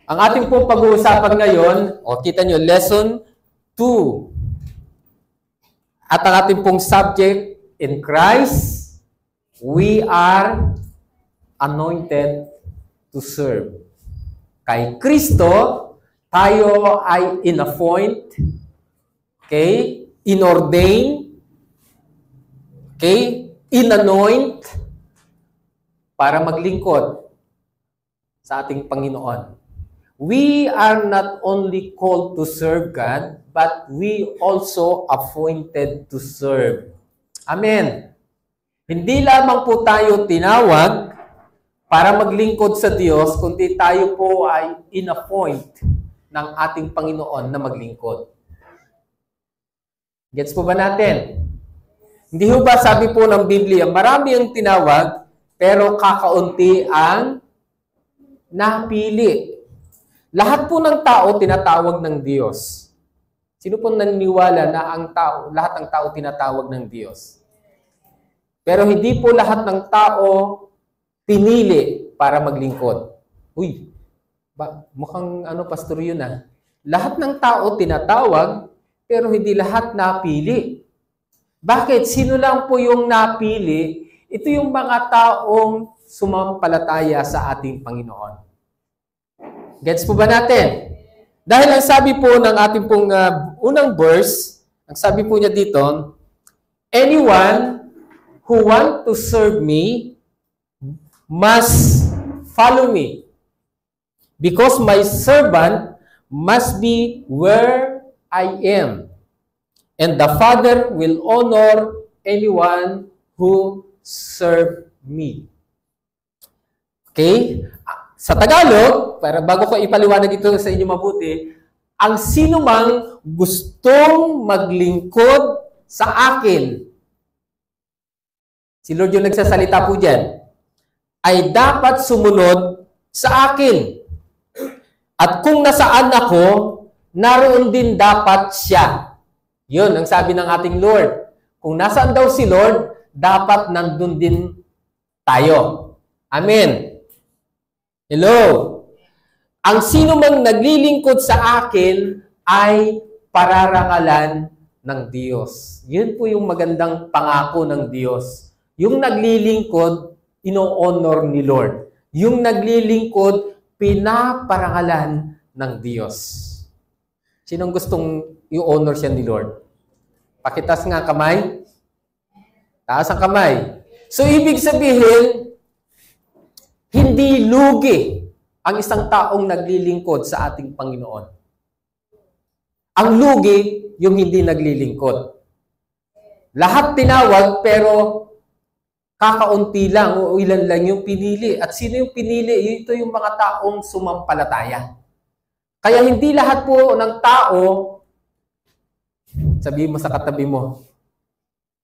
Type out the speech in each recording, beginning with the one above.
Ang ating pong pag-uusapan ngayon, kita nyo, lesson 2. At ang ating pong subject, in Christ, we are anointed to serve. Kay Kristo, tayo ay in-appoint, in-ordain, in-anoint, para maglingkod sa ating Panginoon. We are not only called to serve God, but we also appointed to serve. Amen. Hindi lamang po tayo tinawag para maglingkod sa Diyos, kundi tayo po ay in-appoint ng ating Panginoon na maglingkod. Gets po ba natin? Hindi ho ba sabi po ng Biblia, marami ang tinawag, pero kakaunti ang napili. Lahat po ng tao tinatawag ng Diyos. Sino po naniniwala na lahat ng tao tinatawag ng Diyos? Pero hindi po lahat ng tao pinili para maglingkod. Uy, mukhang pastor yun ah. Lahat ng tao tinatawag, pero hindi lahat napili. Bakit? Sino lang po yung napili? Ito yung mga taong sumampalataya sa ating Panginoon. Gets po ba natin? Dahil ang sabi po ng ating pong unang verse, ang sabi po niya dito, anyone who want to serve me must follow me, because my servant must be where I am, and the Father will honor anyone who serve me. Okay? Sa Tagalog, para bago ko ipaliwanag ito sa inyo mabuti, ang sino mang gustong maglingkod sa akin, si Lord yung nagsasalita po dyan, ay dapat sumunod sa akin. At kung nasaan ako, naroon din dapat siya. Yun ang sabi ng ating Lord. Kung nasaan daw si Lord, dapat nandun din tayo. Amen. Hello. Ang sino mang naglilingkod sa akin ay pararangalan ng Diyos. Yun po yung magandang pangako ng Diyos. Yung naglilingkod, ino-honor ni Lord. Yung naglilingkod, pinaparangalan ng Diyos. Sinong gustong i-honor siya ni Lord? Pakitas nga kamay. Taas ang kamay. So, ibig sabihin, hindi lugi ang isang taong naglilingkod sa ating Panginoon. Ang lugi, yung hindi naglilingkod. Lahat tinawag, pero kakaunti lang o ilan lang yung pinili. At sino yung pinili? Ito yung mga taong sumampalataya. Kaya hindi lahat po ng tao, sabihin mo sa katabi mo,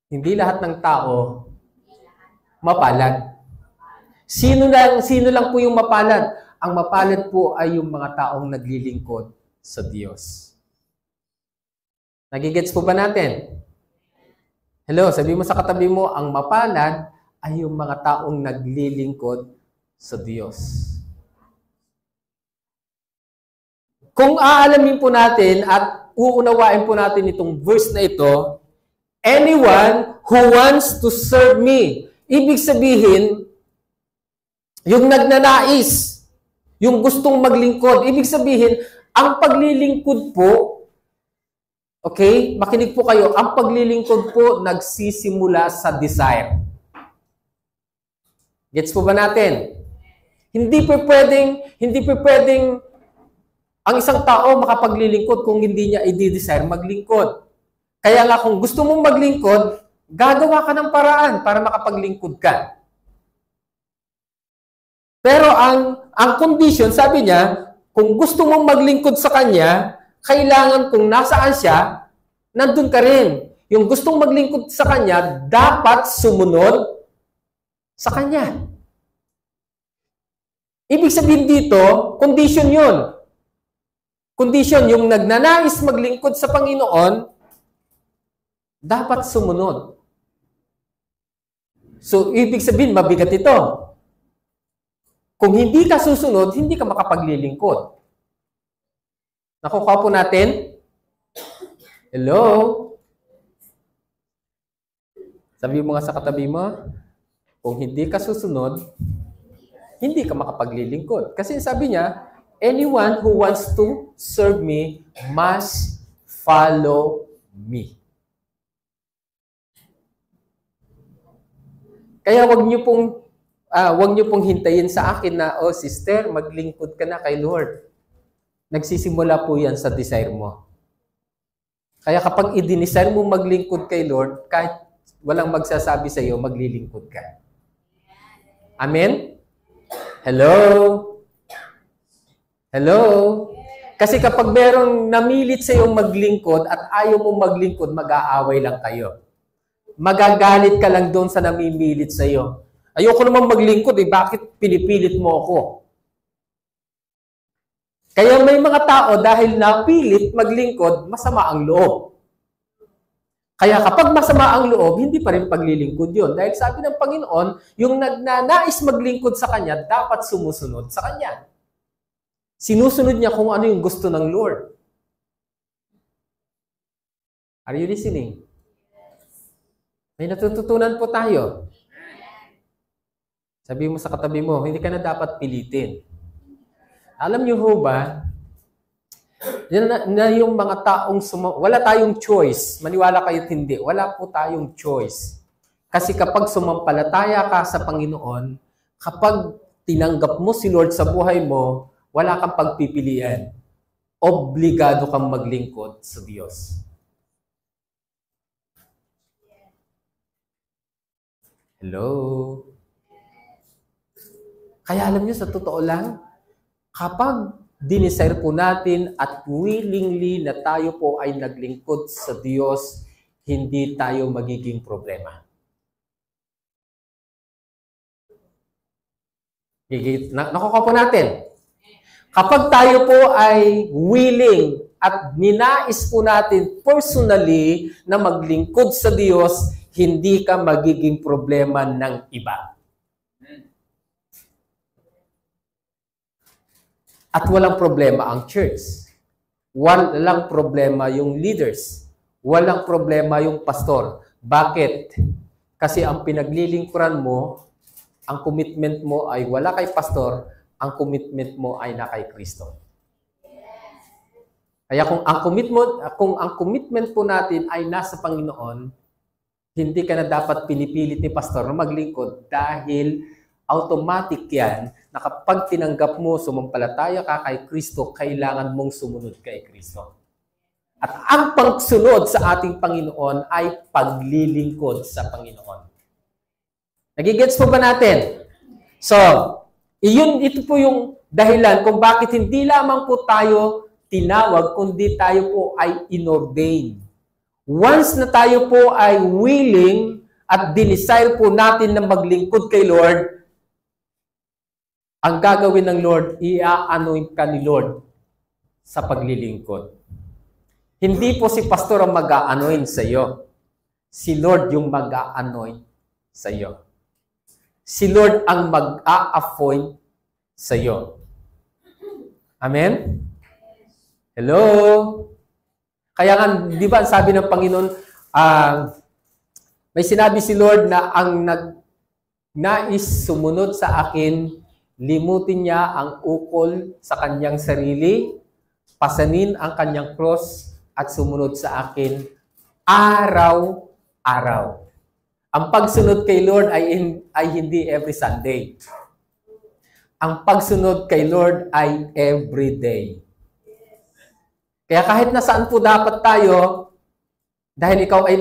hindi lahat ng tao mapalad. Sino lang po yung mapalad? Ang mapalad po ay yung mga taong naglilingkod sa Diyos. Nagigets po ba natin? Hello, sabi mo sa katabi mo, ang mapalad ay yung mga taong naglilingkod sa Diyos. Kung aalamin po natin at uunawain po natin itong verse na ito, anyone who wants to serve me, ibig sabihin, yung nagnanais, yung gustong maglingkod. Ibig sabihin, ang paglilingkod po, makinig po kayo, ang paglilingkod po nagsisimula sa desire. Gets po ba natin? Hindi po pwedeng ang isang tao makapaglilingkod kung hindi niya i-desire maglingkod. Kaya nga kung gusto mong maglingkod, gagawa ka ng paraan para makapaglingkod ka. Pero ang condition, sabi niya, kung gusto mong maglingkod sa Kanya, kailangan kung nasaan siya, nandun ka rin. Yung gustong maglingkod sa Kanya, dapat sumunod sa Kanya. Ibig sabihin dito, condition yun. Condition, yung nagnanais maglingkod sa Panginoon, dapat sumunod. So, ibig sabihin, mabigat ito. Kung hindi ka susunod, hindi ka makapaglilingkod. Nakukuha po natin? Hello? Sabi mo nga sa katabi mo, kung hindi ka susunod, hindi ka makapaglilingkod. Kasi sabi niya, anyone who wants to serve me must follow me. Kaya wag niyo pong hintayin sa akin na, oh sister, maglingkod ka na kay Lord. Nagsisimula po yan sa desire mo. Kaya kapag i-desire mo maglingkod kay Lord, kahit walang magsasabi sa iyo, maglilingkod ka. Amen? Hello? Hello? Kasi kapag merong namilit sa iyong maglingkod at ayaw mong maglingkod, mag-aaway lang kayo. Magagalit ka lang doon sa namimilit sa iyo. Ayoko naman maglingkod, bakit pinipilit mo ako? Kaya may mga tao dahil napilit maglingkod, masama ang loob. Kaya kapag masama ang loob, hindi pa rin paglilingkod yun. Dahil sabi ng Panginoon, yung nagnanais maglingkod sa Kanya, dapat sumusunod sa Kanya. Sinusunod niya kung ano yung gusto ng Lord. Are you listening? May natututunan po tayo. Sabi mo sa katabi mo, hindi ka na dapat pilitin. Alam niyo ho ba, na yung mga taong wala tayong choice. Maniwala kayo't hindi. Wala po tayong choice. Kasi kapag sumampalataya ka sa Panginoon, kapag tinanggap mo si Lord sa buhay mo, wala kang pagpipilian. Obligado kang maglingkod sa Diyos. Hello? Kaya alam niyo, sa totoo lang, kapag dinesire po natin at willingly na tayo po ay naglingkod sa Diyos, hindi tayo magiging problema. Nakukuha po natin. Kapag tayo po ay willing at ninais po natin personally na maglingkod sa Diyos, hindi ka magiging problema ng iba. At walang problema ang church. Walang problema yung leaders. Walang problema yung pastor. Bakit? Kasi ang pinaglilingkuran mo, ang commitment mo ay wala kay pastor, ang commitment mo ay na kay Kristo. Kaya kung ang commitment po natin ay nasa Panginoon, hindi ka na dapat pinipilit ni pastor na maglingkod dahil automatic yan na kapag tinanggap mo, sumampalataya ka kay Kristo, kailangan mong sumunod kay Kristo. At ang pagsunod sa ating Panginoon ay paglilingkod sa Panginoon. Nagigets po ba natin? So, ito po yung dahilan kung bakit hindi lamang po tayo tinawag, kundi tayo po ay inordain. Once na tayo po ay willing at dinesire po natin na maglingkod kay Lord, ang gagawin ng Lord, i-anoint ka ni Lord sa paglilingkod. Hindi po si pastor ang mag-a-anoint sa iyo. Si Lord yung mag-a-anoint sa iyo. Si Lord ang mag-a-appoint sa iyo. Amen? Hello? Kaya nga, di ba, sabi ng Panginoon, may sinabi si Lord na ang nais sumunod sa akin, limutin niya ang ukol sa kanyang sarili, pasanin ang kanyang cross, at sumunod sa akin araw-araw. Ang pagsunod kay Lord ay hindi every Sunday. Ang pagsunod kay Lord ay every day. Kaya kahit nasaan po dapat tayo, dahil ikaw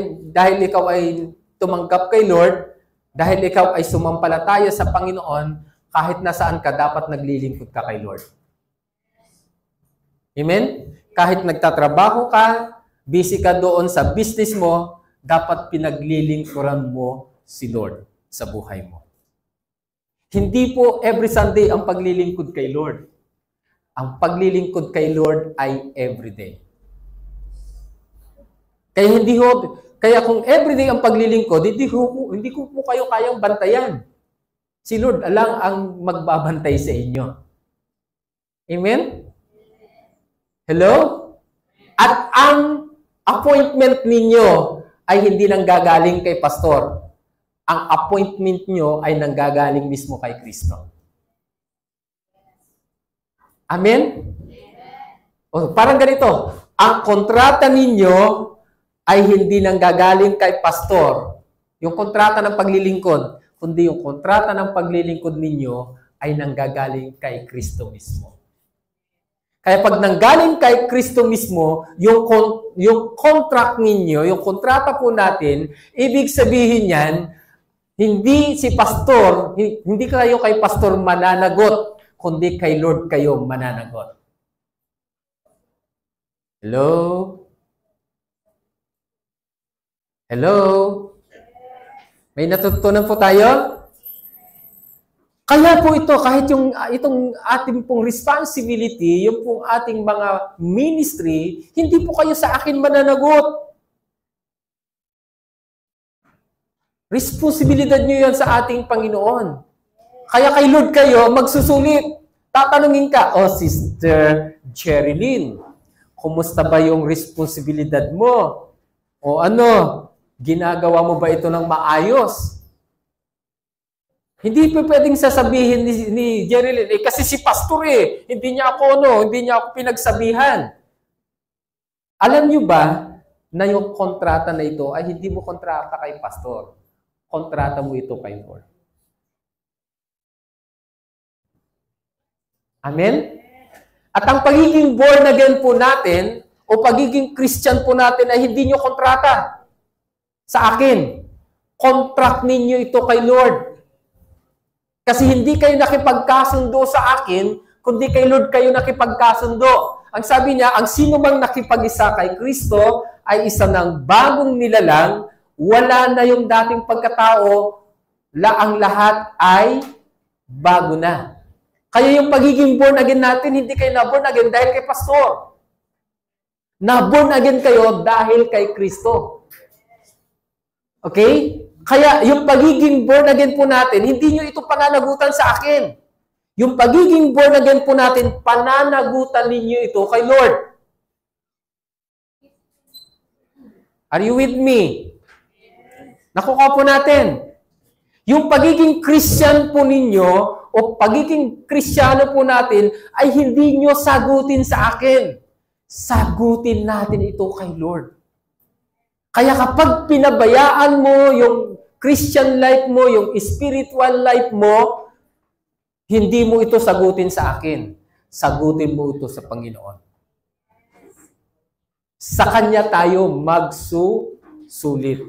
ay tumanggap kay Lord, dahil ikaw ay sumampalataya sa Panginoon, kahit nasaan ka, dapat naglilingkod ka kay Lord. Amen? Kahit nagtatrabaho ka, busy ka doon sa business mo, dapat pinaglilingkuran mo si Lord sa buhay mo. Hindi po every Sunday ang paglilingkod kay Lord. Ang paglilingkod kay Lord ay everyday. Kaya kung everyday ang paglilingkod, hindi ko po kayo kayang bantayan. Si Lord lang ang magbabantay sa inyo. Amen? Hello? At ang appointment ninyo ay hindi nanggagaling kay pastor. Ang appointment nyo ay nanggagaling mismo kay Kristo. Amen? O, parang ganito, ang kontrata ninyo ay hindi nanggagaling kay pastor. Yung kontrata ng paglilingkod, kundi yung kontrata ng paglilingkod ninyo ay nanggagaling kay Kristo mismo. Kaya pag nanggaling kay Kristo mismo, yung contract ninyo, yung kontrata po natin, ibig sabihin yan, hindi si pastor, hindi kayo kay pastor mananagot, kundi kay Lord kayo mananagot. Hello? Hello? May natutunan po tayo? Kaya po ito, kahit itong ating pong responsibility, yung pong ating mga ministry, hindi po kayo sa akin mananagot. Responsibilidad nyo yan sa ating Panginoon. Kaya kay Lord kayo magsusulit. Tatanungin ka, Sister Jerilyn, kumusta ba yung responsibilidad mo? O ginagawa mo ba ito ng maayos? Hindi pa pwedeng sasabihin ni Jerilyn, kasi si pastor hindi niya ako pinagsabihan. Alam niyo ba na yung kontrata na ito ay hindi mo kontrata kay pastor. Kontrata mo ito kay Lord. Amen? At ang pagiging born again po natin o pagiging Christian po natin ay hindi nyo kontrata sa akin. Contract ninyo ito kay Lord. Kasi hindi kayo nakipagkasundo sa akin, kundi kay Lord kayo nakipagkasundo. Ang sabi niya, ang sino mang nakipag-isa kay Kristo ay isa ng bagong nilalang, wala na yung dating pagkatao, ang lahat ay bago na. Kaya yung pagiging born again natin, hindi kayo na-born again dahil kay pastor. Na-born again kayo dahil kay Kristo. Okay? Kaya yung pagiging born again po natin, hindi nyo ito pananagutan sa akin. Yung pagiging born again po natin, pananagutan ninyo ito kay Lord. Are you with me? Nakuha po natin. Yung pagiging Christian po ninyo o pagiging Kristiyano po natin ay hindi nyo sagutin sa akin. Sagutin natin ito kay Lord. Kaya kapag pinabayaan mo yung Christian life mo, yung spiritual life mo, hindi mo ito sagutin sa akin. Sagutin mo ito sa Panginoon. Sa Kanya tayo magsusulit.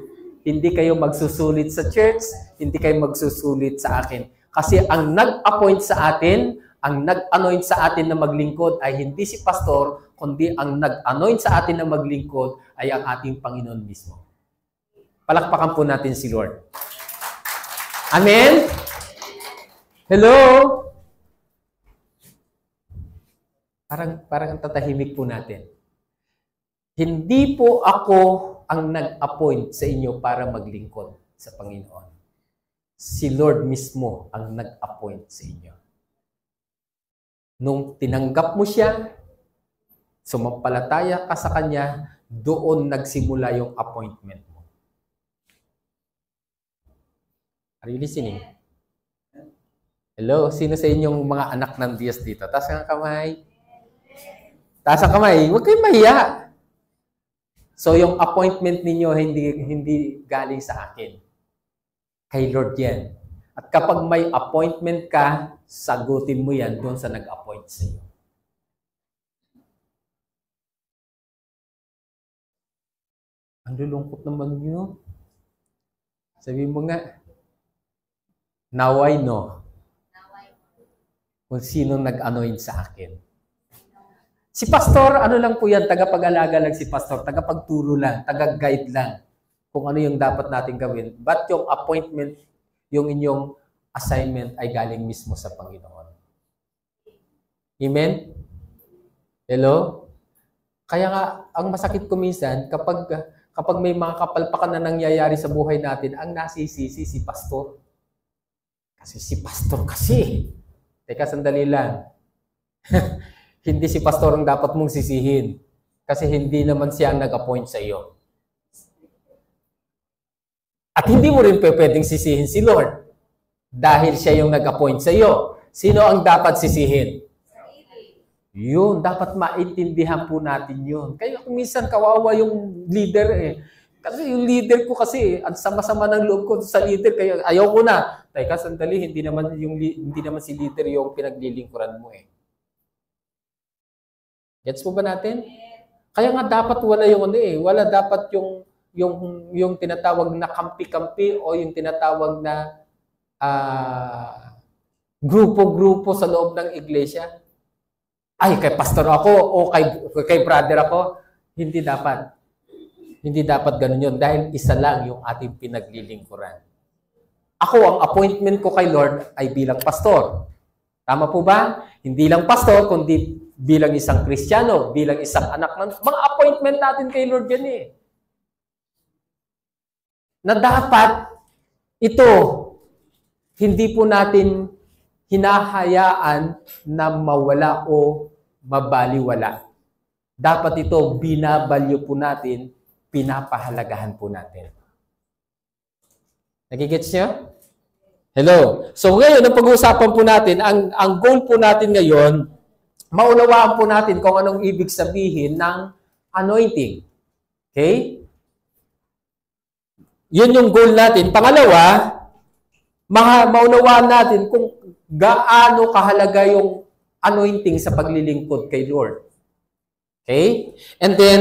Hindi kayo magsusulit sa church, hindi kayo magsusulit sa akin. Kasi ang nag-appoint sa atin, ang nag-anoint sa atin na maglingkod ay hindi si pastor, kundi ang nag-anoint sa atin na maglingkod ay ang ating Panginoon mismo. Palakpakan po natin si Lord. Amen? Hello? Parang tatahimik po natin. Hindi po ako ang nag-appoint sa inyo para maglingkod sa Panginoon. Si Lord mismo ang nag-appoint sa inyo. Nung tinanggap mo siya, sumampalataya ka sa Kanya, doon nagsimula yung appointment mo. Are you listening? Hello? Sino sa inyong mga anak ng Diyos dito? Taas ang kamay. Taas ang kamay. Huwag kayong mahiya. So, yung appointment ninyo hindi galing sa akin. Kay Lord yan. At kapag may appointment ka, sagutin mo yan doon sa nag-appoint sa iyo. Ang lulungkot naman nyo. Sabi mo nga, now I know kung sino nag-anoint sa akin. Si pastor, ano lang po yan, tagapag-alaga lang si pastor, tagapagturo lang, taga-guide lang kung ano yung dapat natin gawin. But yung appointment, yung inyong assignment ay galing mismo sa Panginoon. Amen? Hello? Kaya nga, ang masakit ko minsan, kapag may mga kapalpakan na nangyayari sa buhay natin, ang nasisisi si pastor. Kasi si pastor kasi. Teka, sandali lang. Hindi si pastor ang dapat mong sisihin. Kasi hindi naman siya ang nag-appoint sa iyo. At hindi mo rin pwedeng sisihin si Lord. Dahil siya yung nag-appoint sa iyo. Sino ang dapat sisihin? Yun, dapat maintindihan po natin yun. Kaya minsan kawawa yung leader eh. Kasi yung leader ko kasi, ang sama-sama ng loob ko sa leader, kaya ayaw ko na. Teka, sandali, hindi naman si leader yung pinaglilingkuran mo eh. Gets po ba natin? Kaya nga dapat wala yung wala dapat yung tinatawag na kampi-kampi o yung tinatawag na grupo-grupo sa loob ng iglesia. Ay, kay pastor ako o kay brother ako. Hindi dapat. Hindi dapat ganun yun dahil isa lang yung ating pinaglilingkuran. Ako, ang appointment ko kay Lord ay bilang pastor. Tama po ba? Hindi lang pastor, kundi bilang isang Kristiyano, bilang isang anak ng... Mga appointment natin kay Lord yan eh. Na dapat ito, hindi po natin hinahayaan na mawala o mabaliwala. Dapat ito, binabalyo po natin, pinapahalagahan po natin. Nagigets niyo? Hello. So ngayon, ang pag-uusapan po natin, ang goal po natin ngayon, maunawaan po natin kung anong ibig sabihin ng anointing. Okay? Yun yung goal natin. Pangalawa, maunawaan natin kung gaano kahalaga yung anointing sa paglilingkod kay Lord. Okay? And then,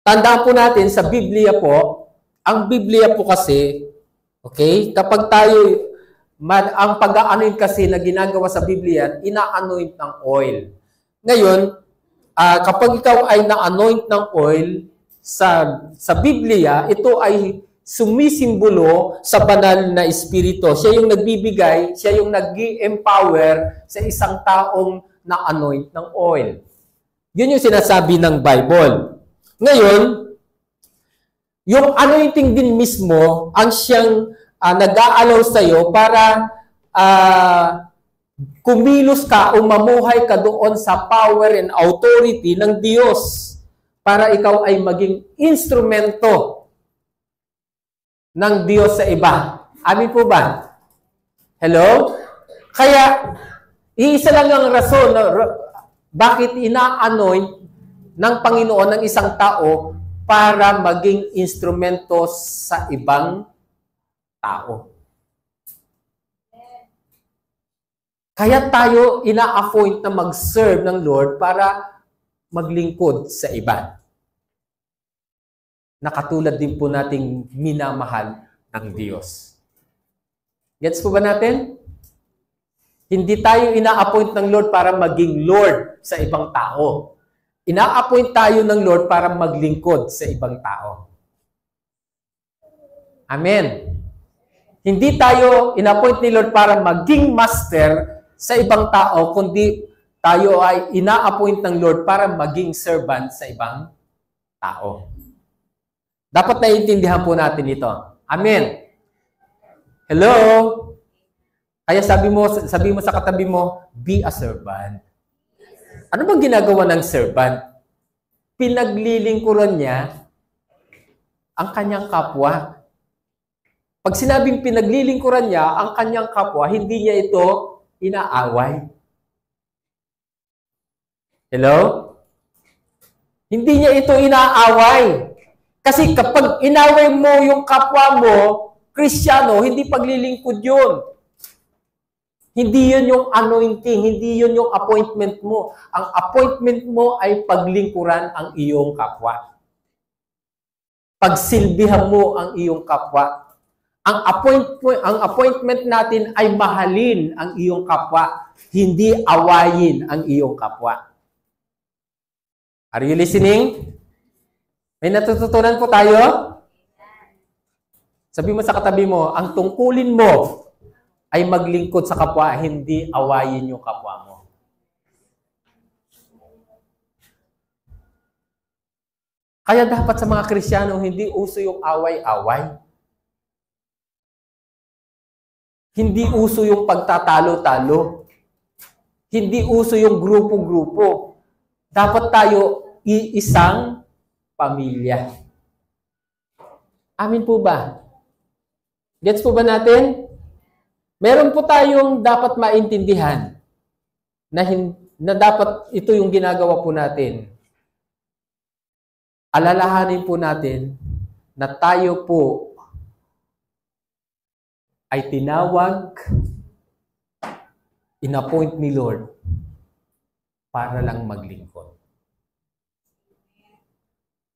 tandaan po natin sa Biblia po, ang Biblia po kasi, okay, kapag tayo, ang pag-anoint kasi na ginagawa sa Biblia, ina-anoint ng oil. Ngayon, kapag ikaw ay na-anoint ng oil sa Biblia, ito ay sumisimbolo sa banal na espiritu. Siya yung nagbibigay, siya yung nag-empower sa isang taong na-anoint ng oil. Yun yung sinasabi ng Bible. Ngayon, yung anointing din mismo ang siyang nag-aalaw sa iyo para kumilos ka o mamuhay ka doon sa power and authority ng Diyos para ikaw ay maging instrumento ng Diyos sa iba. Amin po ba? Hello? Kaya, iisa lang ang rason na bakit ina-anoint ng Panginoon ng isang tao para maging instrumento sa ibang tao. Kaya tayo ina-appoint na mag-serve ng Lord para maglingkod sa iba. Nakatulad din po nating minamahal ng Diyos. Gets po ba natin? Hindi tayo ina-appoint ng Lord para maging Lord sa ibang tao. Ina-appoint tayo ng Lord para maglingkod sa ibang tao. Amen. Hindi tayo ina-appoint ni Lord para maging master sa ibang tao, kundi tayo ay ina-appoint ng Lord para maging servant sa ibang tao. Dapat naiintindihan po natin ito. Amen. Hello? Kaya sabi mo sa katabi mo, be a servant. Ano bang ginagawa ng servant? Pinaglilingkuran niya ang kanyang kapwa. Pag sinabing pinaglilingkuran niya ang kanyang kapwa, hindi niya ito inaaway. Hello? Hindi niya ito inaaway. Kasi kapag inaway mo yung kapwa mo, Kristiyano, hindi paglilingkod yun. Hindi yun yung anointing, hindi yun yung appointment mo. Ang appointment mo ay paglingkuran ang iyong kapwa. Pagsilbihan mo ang iyong kapwa. Ang appointment natin ay mahalin ang iyong kapwa, hindi awayin ang iyong kapwa. Are you listening? May natututunan po tayo? Sabi mo sa katabi mo, ang tungkulin mo ay maglingkod sa kapwa, hindi awayin yung kapwa mo. Kaya dapat sa mga Kristiyano, hindi uso yung away-away. Hindi uso yung pagtatalo-talo. Hindi uso yung grupo-grupo. Dapat tayo iisang pamilya. Amin po ba? Gets po ba natin? Meron po tayong dapat maintindihan na dapat ito yung ginagawa po natin. Alalahanin po natin na tayo po ay tinawag, in-appoint ni Lord para lang maglingkod.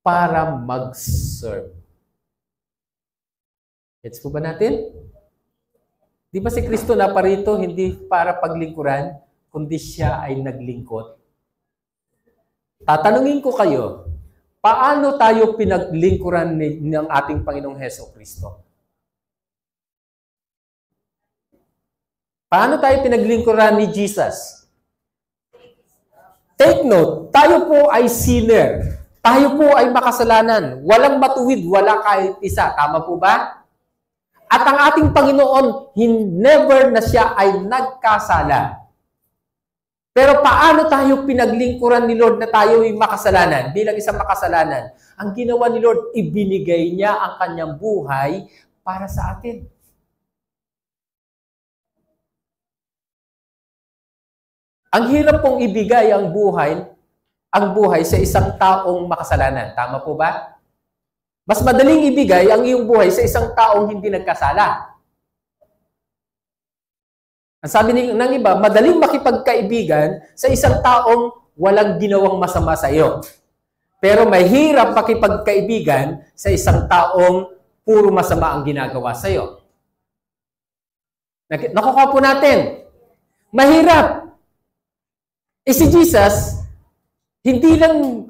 Para mag-serve. Gets po ba natin? Di ba si Kristo naparito hindi para paglingkuran, kundi siya ay naglingkod? Tatanungin ko kayo, paano tayo pinaglingkuran ng ating Panginoong Hesukristo? Paano tayo pinaglingkuran ni Jesus? Take note, tayo po ay sinner. Tayo po ay makasalanan. Walang matuwid, wala kahit isa. Tama po ba? At ang ating Panginoon, never na siya ay nagkasala. Pero paano tayo pinaglingkuran ni Lord na tayo ay makasalanan? Bilang isang makasalanan, ang ginawa ni Lord, ibinigay niya ang kanyang buhay para sa atin. Ang hirap pong ibigay ang buhay sa isang taong makasalanan. Tama po ba? Mas madaling ibigay ang iyong buhay sa isang taong hindi nagkasala. Ang sabi ng iba, madaling makipagkaibigan sa isang taong walang ginawang masama sa iyo. Pero mahirap makipagkaibigan sa isang taong puro masama ang ginagawa sa iyo. Nakukuha po natin. Mahirap. Si Jesus, hindi lang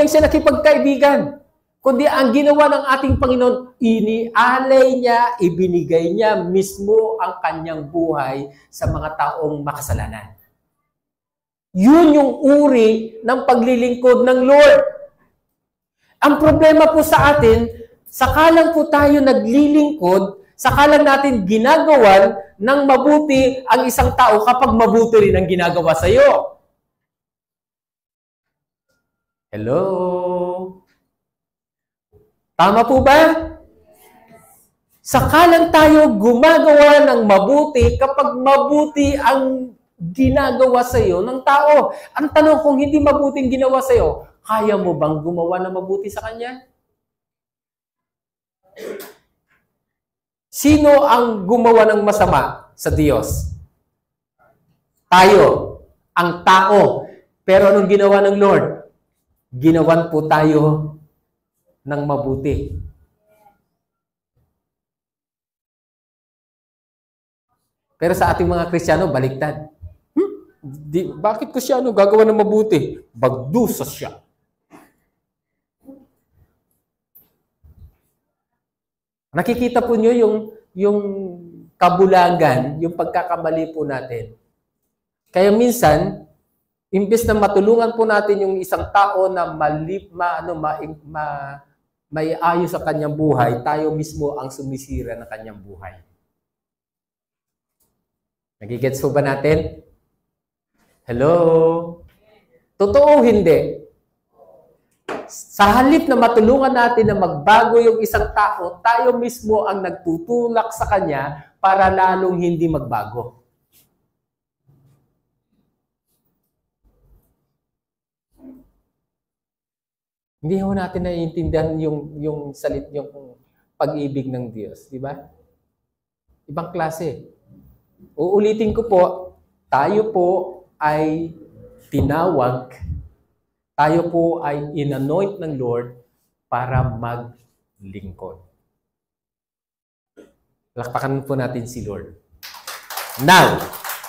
siya nakipagkaibigan, kundi ang ginawa ng ating Panginoon, inialay niya, ibinigay niya mismo ang kanyang buhay sa mga taong makasalanan. Yun yung uri ng paglilingkod ng Lord. Ang problema po sa atin, sakalang po tayo naglilingkod, sakalang natin ginagawan ng mabuti ang isang tao kapag mabuti rin ang ginagawa sa iyo. Hello? Tama po ba? Sakalang tayo gumagawa ng mabuti kapag mabuti ang ginagawa sa iyo ng tao. Ang tanong, kung hindi mabuti ang ginawa sa iyo, kaya mo bang gumawa ng mabuti sa kanya? Sino ang gumawa ng masama sa Diyos? Tayo, ang tao. Pero anong ginawa ng Lord? Ginawan po tayo ng mabuti. Pero sa ating mga Kristiyano, baliktad. Bakit ko siya gagawa ng mabuti? Bagdusa siya. Nakikita po nyo yung kabulagan, yung pagkakamali po natin. Kaya minsan, imbes na matulungan po natin yung isang tao na may ayos sa kanyang buhay, tayo mismo ang sumisira ng kanyang buhay. Nagigets po ba natin? Hello? Totoo hindi? Sa halip na matulungan natin na magbago yung isang tao, tayo mismo ang nagtutulak sa kanya para lalong hindi magbago. Hindi ho natin naiintindihan yung pag-ibig ng Diyos, di ba? Ibang klase. Uulitin ko po, tayo po ay tinawag, tayo po ay inanoint ng Lord para maglingkod. Lakpakan po natin si Lord. Now,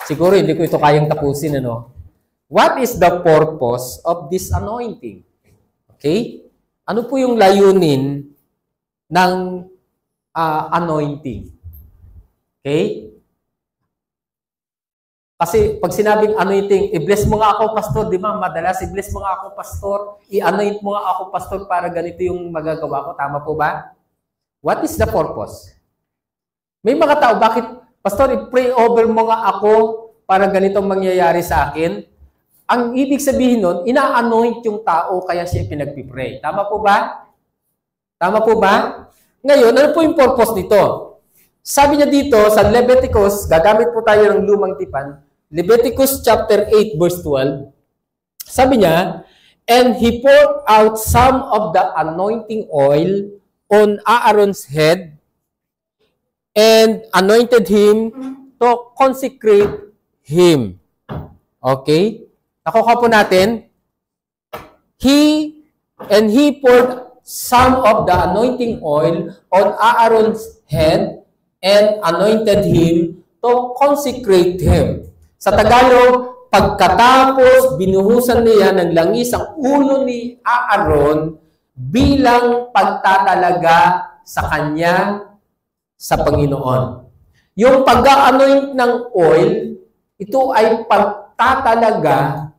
siguro hindi ko ito kayang tapusin, What is the purpose of this anointing? Okay? Ano po yung layunin ng anointing? Okay? Kasi pag sinabing anointing, i-bless mo nga ako, pastor, di ba? Madalas, i-bless mo nga ako, pastor, i-anoint mo nga ako, pastor, para ganito yung magagawa ko. Tama po ba? What is the purpose? May mga tao, bakit, pastor, i-pray over mo nga ako para ganitong mangyayari sa akin? Ang ibig sabihin nun, ina-anoint yung tao kaya siya pinagpipray. Tama po ba? Tama po ba? Ngayon, ano po yung purpose nito? Sabi niya dito sa Leviticus, gagamit po tayo ng lumang tipan, Leviticus chapter 8 verse 12, sabi niya, and he poured out some of the anointing oil on Aaron's head and anointed him to consecrate him. Okay? Nakuha po natin. He poured some of the anointing oil on Aaron's head and anointed him to consecrate him. Sa Tagalog, pagkatapos binuhusan niya ng langis ang ulo ni Aaron bilang pagtatalaga sa kanya sa Panginoon. Yung pag-anoint ng oil, ito ay pagtatalaga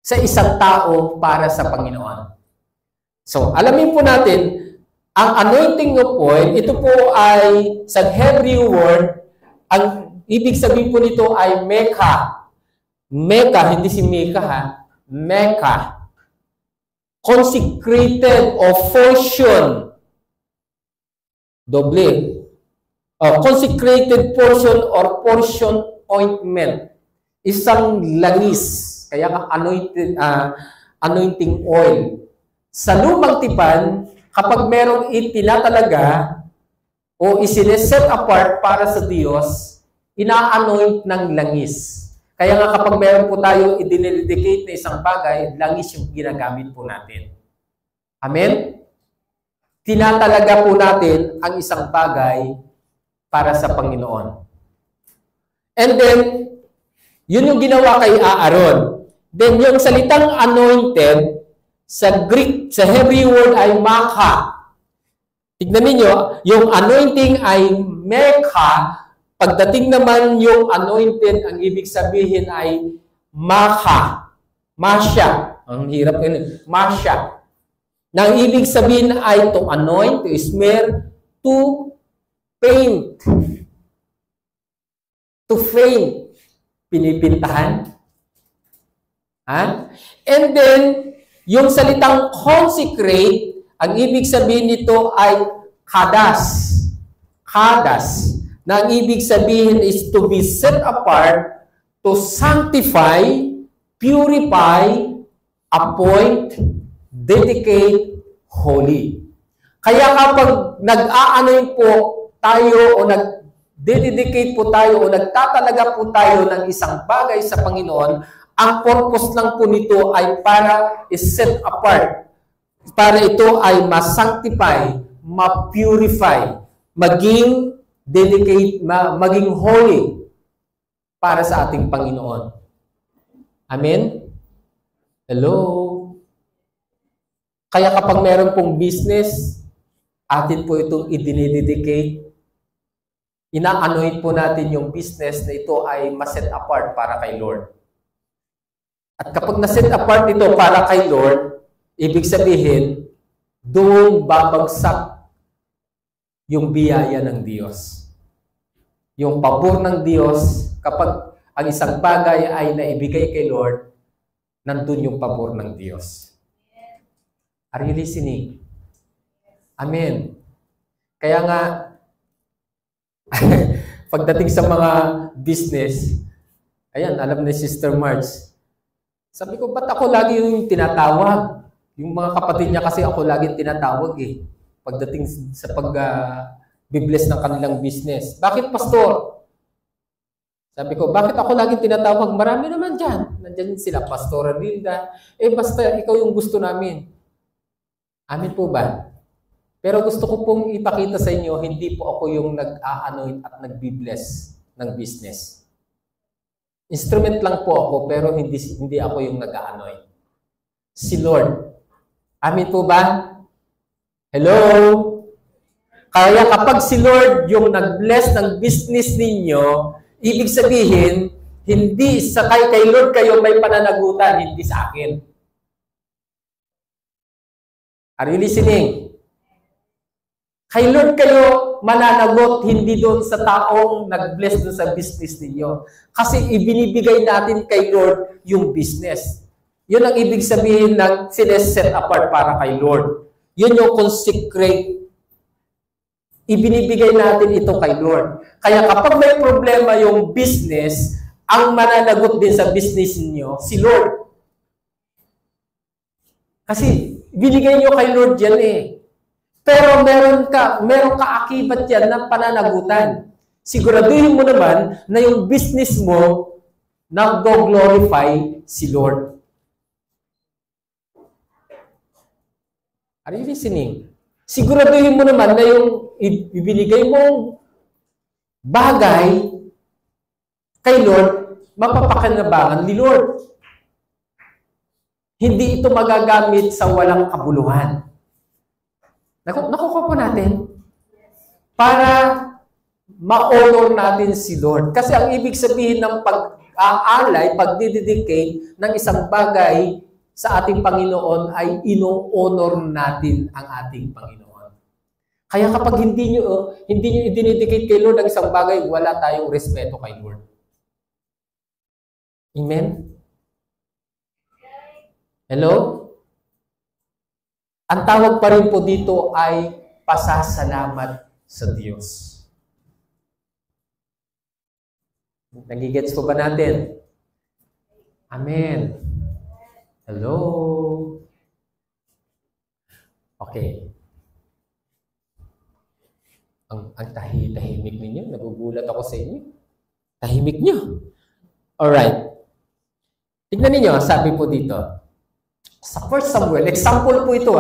sa isang tao para sa Panginoon. So, alamin po natin, ang anointing of oil, ito po ay sa Hebrew word, ang ibig sabihin po nito ay mekha. Mekha, hindi si Meka ha. Mekha. Consecrated or portion. Doble. Consecrated portion or portion ointment. Isang langis. Kaya nga anointing oil. Sa lumang tipan, kapag merong itinatalaga o isineset apart para sa Diyos, ina-anoint ng langis. Kaya nga kapag meron po tayong idinedicate na isang bagay, langis yung ginagamit po natin. Amen? Tinatalaga po natin ang isang bagay para sa Panginoon. And then, yun yung ginawa kay Aaron. Then, yung salitang anointed, sa Greek, sa Hebrew word ay makha. Tignan ninyo, yung anointing ay mekha. Pagdating naman yung anointed, ang ibig sabihin ay makha. Masya. Ang hirap yun. Masya. Na ang ibig sabihin ay to anoint, to smear, to paint. To paint. Pinipintahan. Ha? And then, yung salitang consecrate, ang ibig sabihin nito ay kadas. Kadas. Na ang ibig sabihin is to be set apart, to sanctify, purify, appoint, dedicate, holy. Kaya kapag nag-aanoin po tayo o nag-dedicate po tayo o nagtatalaga po tayo ng isang bagay sa Panginoon, ang purpose lang po nito ay para i-set apart. Para ito ay ma-sanctify, ma-purify, maging dedicate, maging holy para sa ating Panginoon. Amen? Hello? Kaya kapag meron pong business, atin po itong i-dedicate. Ina-anoint po natin yung business na ito ay ma-set apart para kay Lord. At kapag na-set apart ito para kay Lord, ibig sabihin, doon babagsak yung biyaya ng Diyos. Yung pabor ng Diyos, kapag ang isang bagay ay naibigay kay Lord, nandun yung pabor ng Diyos. Are you listening? Amen. Kaya nga, pagdating sa mga business, ayan, alam ni Sister Marge, sabi ko, ba't ako lagi yung tinatawag? Yung mga kapatid niya kasi ako lagi tinatawag eh. Pagdating sa pag-bibless ng kanilang business. Bakit, Pastor? Sabi ko, bakit ako lagi tinatawag? Marami naman dyan. Nandyan sila, Pastora Rilda. Basta ikaw yung gusto namin. Amin po ba? Pero gusto ko pong ipakita sa inyo, hindi po ako yung nag-a-anoint at nag-bibless ng business. Instrument lang po ako, pero hindi ako yung nag-a-anoint. Si Lord. Amin po ba? Hello? Kaya kapag si Lord yung nag-bless ng business ninyo, ibig sabihin, hindi sa kay Lord kayo may pananagutan, hindi sa akin. Are you listening? Kay Lord kayo mananagot hindi doon sa taong nag-bless doon sa business ninyo. Kasi ibinibigay natin kay Lord yung business. Yun ang ibig sabihin ng sineset apart para kay Lord. Yun yung consecrate. Ibinibigay natin ito kay Lord. Kaya kapag may problema yung business, ang mananagot din sa business niyo si Lord. Kasi binigay niyo kay Lord yan eh. Pero meron ka akibat yan na pananagutan. Siguraduhin mo naman na yung business mo nag-glorify si Lord. Are you listening? Siguraduhin mo naman na yung ibinigay mong bagay kay Lord, mapapakinabangan ni Lord. Hindi ito magagamit sa walang kabuluhan. Nakukuha po natin para ma-honor natin si Lord. Kasi ang ibig sabihin ng pag-aalay, pag-dedicate ng isang bagay sa ating Panginoon ay ino-honor natin ang ating Panginoon. Kaya kapag hindi nyo i-dedicate kay Lord ang isang bagay, wala tayong respeto kay Lord. Amen? Hello? Ang tawag pa rin po dito ay pasasalamat sa Diyos. Nagigets po ba natin? Amen. Hello? Okay. Ang tahimik ninyo. Nagugulat ako sa inyo. Tahimik nyo. Alright. Tignan ninyo, sabi po dito. Sa 1 Samuel, example po ito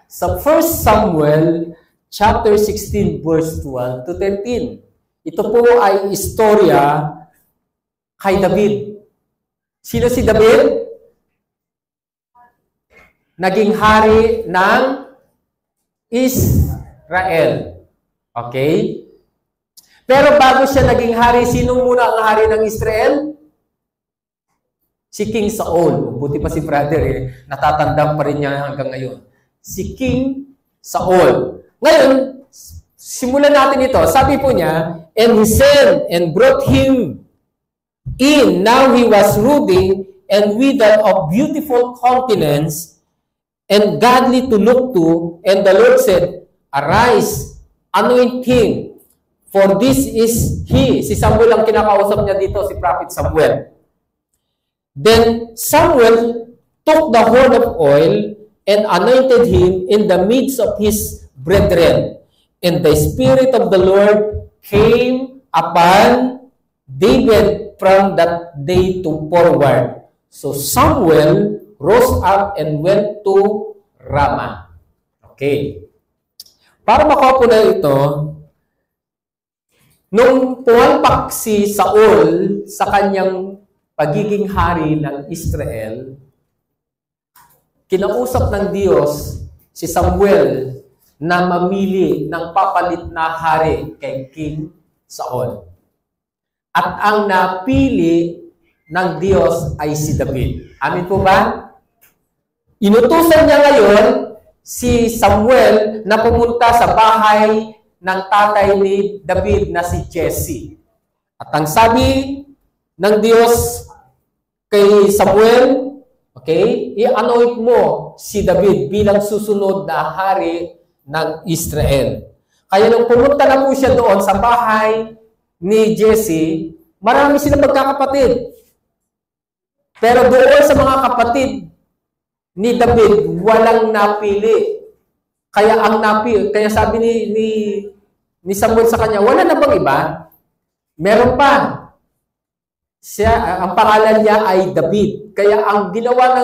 sa 1 Samuel chapter 16 verse 12 to 13. Ito po ay istorya kay David. Sino si David? Naging hari ng Israel. Okay? Pero bago siya naging hari, sino muna ang hari ng Israel? Si King Saul. Buti pa si brother natatandaan pa rin niya hanggang ngayon. Si King Saul. Ngayon, simulan natin ito. Sabi po niya, and he sent and brought him in. Now he was ruddy and withered of beautiful countenance and godly to look to. And the Lord said, arise, anoint him, for this is he. Si Samuel ang kinakausap niya dito, si Prophet Samuel. Then Samuel took the horn of oil and anointed him in the midst of his brethren. And the Spirit of the Lord came upon David from that day to forward. So Samuel rose up and went to Ramah. Okay. Para makuha po na ito, nung pumalpak si Saul sa kanyang pagiging hari ng Israel, kinausap ng Diyos si Samuel na mamili ng papalit na hari kay King Saul. At ang napili ng Diyos ay si David. Amin po ba? Inutusan niya ngayon si Samuel na pumunta sa bahay ng tatay ni David na si Jesse. At ang sabi ng Diyos kay Samuel, okay, i-anoint mo si David bilang susunod na hari ng Israel. Kaya nung pumunta na po siya doon sa bahay ni Jesse, marami silang magkakapatid. Pero doon sa mga kapatid ni David, walang napili. Kaya kaya sabi ni Samuel sa kanya, wala na bang iba? Meron pa. Ang pangalan niya ay David. Kaya ang ginawa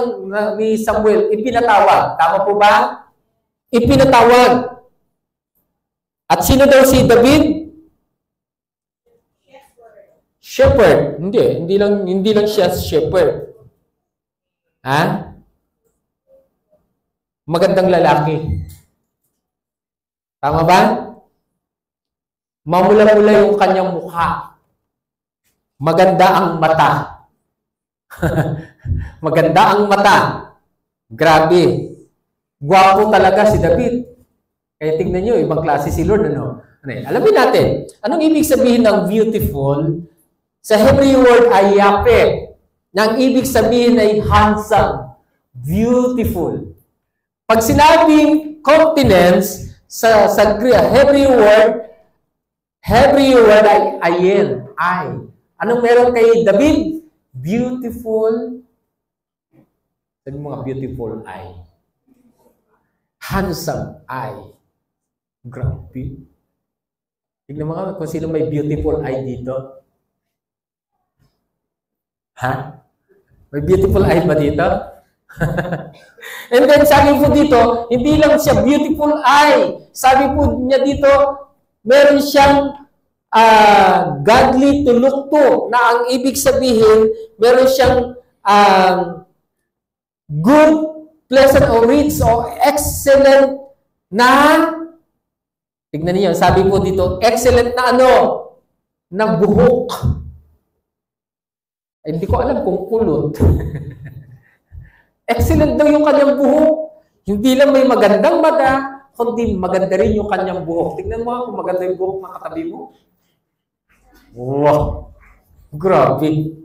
ni Samuel, ipinatawag. Tama po ba? Ipinatawag. At sino daw si David? Shepherd. Hindi lang siya shepherd. Ha? Magandang lalaki. Tama ba? Mamula-mula yung kanyang mukha. Maganda ang mata. Maganda ang mata. Grabe. Gwapo talaga si David. Kaya tingnan nyo, ibang klase si Lord, ano? Alamin natin, anong ibig sabihin ng beautiful? Sa Hebrew word ay yape. Na ang ibig sabihin ay handsome, beautiful. Pag sinabing countenance, sa Hebrew word ay ayin, ay. Anong meron kay David? Beautiful. Sabi mga beautiful eye. Handsome eye. Grabe. Tignan mo nga kung sino may beautiful eye dito. Ha? May beautiful eye ba dito? And then sabi po dito, hindi lang siya beautiful eye. Sabi po niya dito, meron siyang godly to look to, na ang ibig sabihin, meron siyang good, pleasant, or rich, or excellent na, tignan niyo, sabi po dito, excellent na ano? Na buhok. Ay, hindi ko alam kung kulot. Excellent daw yung kanyang buhok. Hindi lang may magandang mata, kundi maganda rin yung kanyang buhok. Tignan mo kung maganda yung buhok ng katabi mo. Wow! Grabe.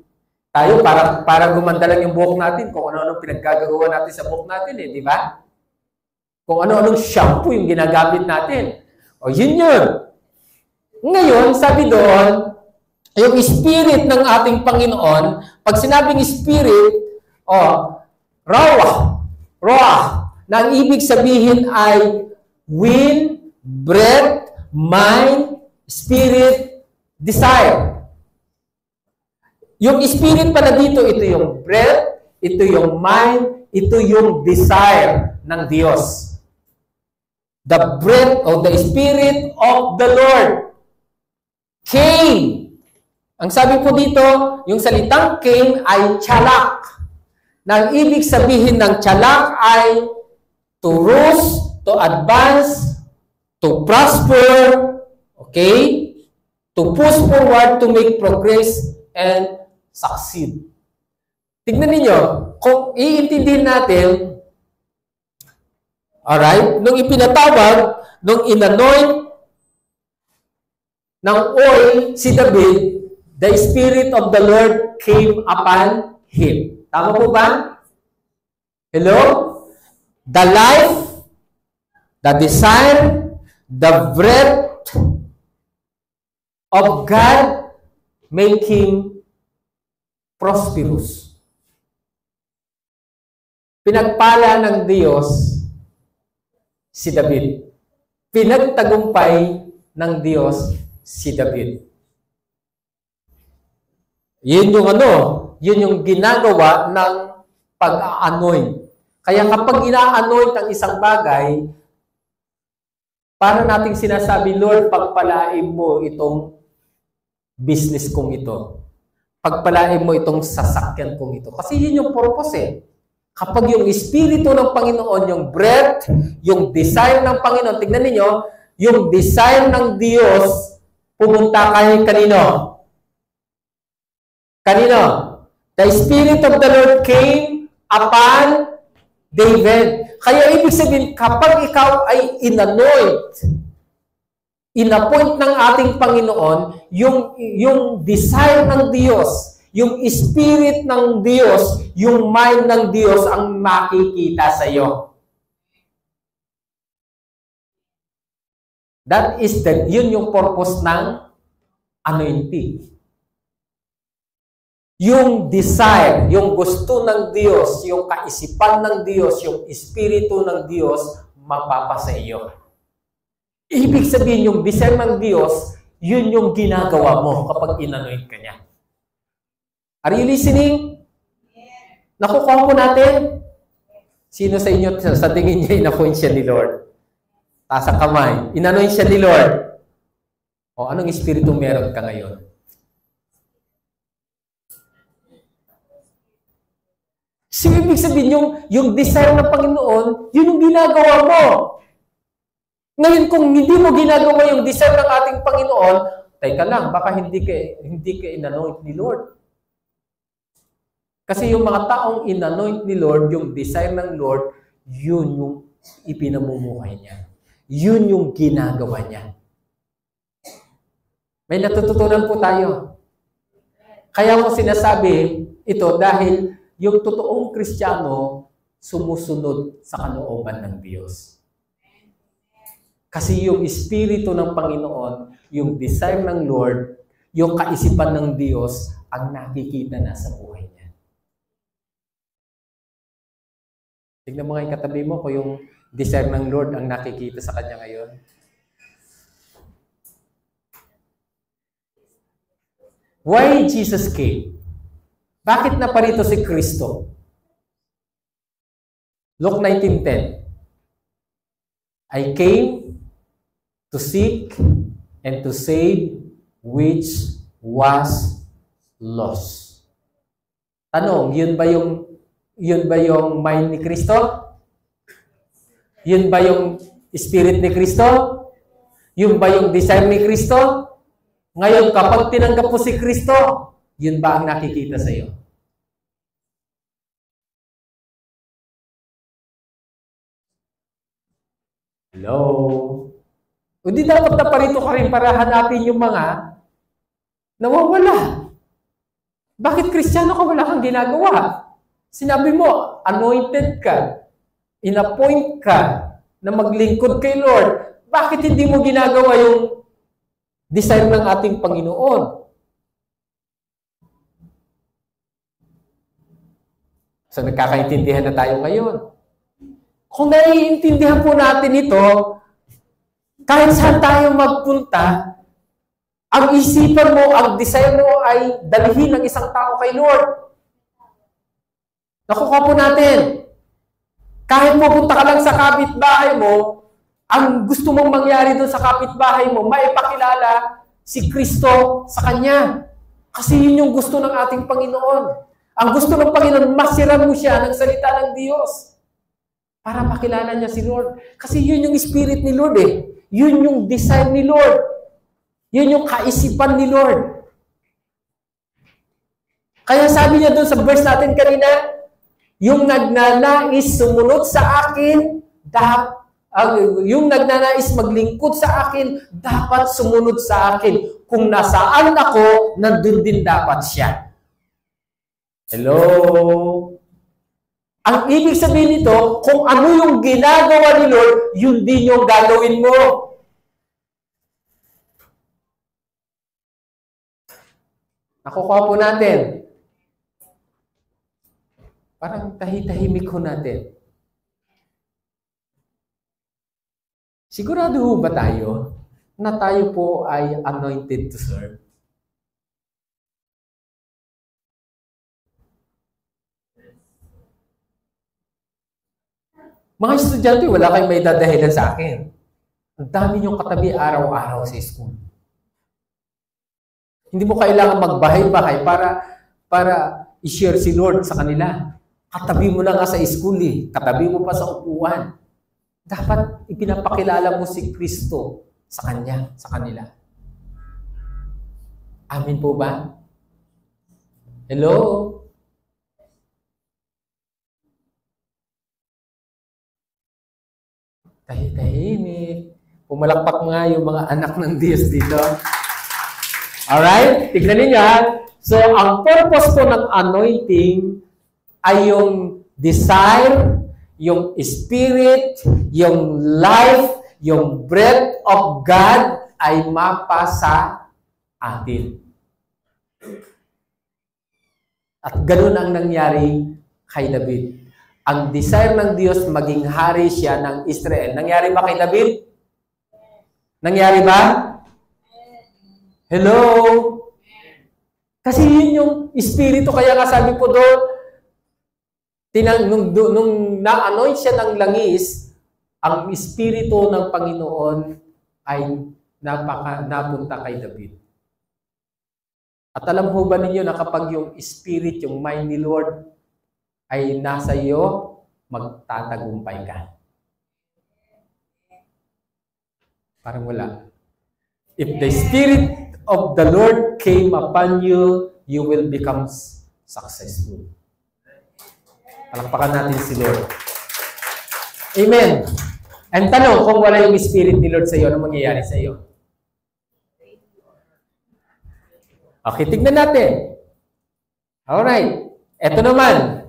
Tayo, para gumanda lang yung buhok natin, kung ano-anong pinaggagawa natin sa buhok natin, di ba? Kung ano-anong shampoo yung ginagamit natin. O, yun yun. Ngayon, sabi doon, yung spirit ng ating Panginoon, pag sinabing spirit, Ruach, na ang ibig sabihin ay wind, breath, mind, spirit, desire. Yung spirit pala dito, ito yung breath, ito yung mind, ito yung desire ng Diyos. The breath of the Spirit of the Lord came. Ang sabi po dito, yung salitang came ay chalak. Na ang ibig sabihin ng chalak ay to ruse, to advance, to prosper, okay? To push forward, to make progress, and succeed. Tignan ninyo, kung iintindihin natin, alright, nung ipinatawag, nung inanoint ng oil si David, the Spirit of the Lord came upon him. Tama po ba? Hello? The life, the desire, the breath of God make him prosperous. Pinagpala ng Diyos si David. Pinagtagumpay ng Diyos si David. Yun yung yun yung ginagawa ng pag-anoint. Kaya kapag ina-anoint ang isang bagay, para nating sinasabi, Lord, pagpalain mo itong business kong ito. Pagpalain mo itong sasakyan kong ito. Kasi yun yung purpose eh. Kapag yung Espiritu ng Panginoon, yung breath, yung desire ng Panginoon, tignan ninyo, yung desire ng Diyos, pumunta kay kanino? Kanino? The Spirit of the Lord came upon David. Kaya ibig sabihin, kapag ikaw ay inappoint ng ating Panginoon, yung desire ng Diyos, yung spirit ng Diyos, yung mind ng Diyos ang makikita sa iyo. Yun yung purpose ng anointing. Yung desire, yung gusto ng Diyos, yung kaisipan ng Diyos, yung espiritu ng Diyos, mapapasa iyo. Ibig sabihin, yung desire ng Diyos, yun yung ginagawa mo kapag inanoint ka niya. Are you listening? Nakukuha po natin? Sino sa inyo sa tingin niya inanoint siya ni Lord? Taas ang kamay. Inanoint siya ni Lord. O anong espiritu meron ka ngayon? So, ibig sabihin, yung desire ng Panginoon, yun yung ginagawa mo. Ngayon, kung hindi mo ginagawa yung desire ng ating Panginoon, teka lang, baka hindi ka inanoint ni Lord. Kasi yung mga taong inanoint ni Lord, yung desire ng Lord, yun yung ipinamumuhay niya. Yun yung ginagawa niya. May natututunan po tayo. Kaya ko sinasabi ito dahil yung totoong Kristiyano sumusunod sa kalooban ng Diyos. Kasi yung Espiritu ng Panginoon, yung desire ng Lord, yung kaisipan ng Diyos, ang nakikita na sa buhay niya. Tignan mo nga yung katabi mo kung yung desire ng Lord ang nakikita sa kanya ngayon. Why Jesus came? Bakit naparito si Kristo? Luke 19:10. I came to seek and to save which was lost. Tanong, yun ba yung mind ni Kristo? Yun ba yung spirit ni Kristo? Yun ba yung desire ni Kristo? Ngayon, kapag tinanggap mo si Kristo, yun ba ang nakikita sa iyo? Hello? O di dapat na parito ka rin para hanapin yung mga nawawala. Bakit Kristiyano ka wala kang ginagawa? Sinabi mo, anointed ka, inappoint ka na maglingkod kay Lord. Bakit hindi mo ginagawa yung desire ng ating Panginoon? So nagkakaintindihan na tayo ngayon. Kung naiintindihan po natin ito, kahit saan tayo magpunta, ang isipan mo, ang desire mo ay dalhin ng isang tao kay Lord. Nakuha po natin. Kahit pupunta ka lang sa kapitbahay mo, ang gusto mong mangyari doon sa kapitbahay mo, maipakilala si Kristo sa Kanya. Kasi yun yung gusto ng ating Panginoon. Ang gusto ng Panginoon, masiran mo siya ng salita ng Diyos para makilala niya si Lord. Kasi yun yung spirit ni Lord eh. Yun yung design ni Lord. Yun yung kaisipan ni Lord. Kaya sabi niya doon sa verse natin kanina, yung nagnanais sumunod sa akin, yung nagnanais maglingkod sa akin, dapat sumunod sa akin. Kung nasaan ako, nandun din dapat siya. Hello? Ang ibig sabihin nito, kung ano yung ginagawa ni Lord, yun din yung gagawin mo. Nakukuha po natin. Parang tahitahimik ko natin. Sigurado ba tayo na tayo po ay anointed to serve? Mga estudyante, wala kayong may dadahilan sa akin. Ang dami niyong katabi araw-araw sa school. Hindi mo kailangan magbahay-bahay para i-share si Lord sa kanila. Katabi mo na nga sa school eh. Katabi mo pa sa upuan. Dapat ipinapakilala mo si Kristo sa Kanya, sa kanila. Amin po ba? Hello? Tahimik. Pumalakpak nga yung mga anak ng Diyos dito. Alright? Tignan ninyo. So, ang purpose po ng anointing ay yung desire, yung spirit, yung life, yung breath of God ay mapasa atin. At ganun ang nangyari kay David. Ang desire ng Diyos maging hari siya ng Israel. Nangyari ba kay David? Nangyari ba? Hello? Kasi yun yung espiritu. Kaya nga sabi po doon, nung na-anoint siya ng langis, ang espiritu ng Panginoon ay napunta kay David. At alam ho ba ninyo na kapag yung spirit, yung mind ni Lord, ay nasa iyo, magtatagumpay ka. Parang wala. If the Spirit of the Lord came upon you, you will become successful. Palakpakan natin si Lord. Amen. Ang tanong, kung wala yung Spirit ni Lord sa iyo, ano mangyayari sa iyo? Okay, tignan natin. Alright. Ito naman.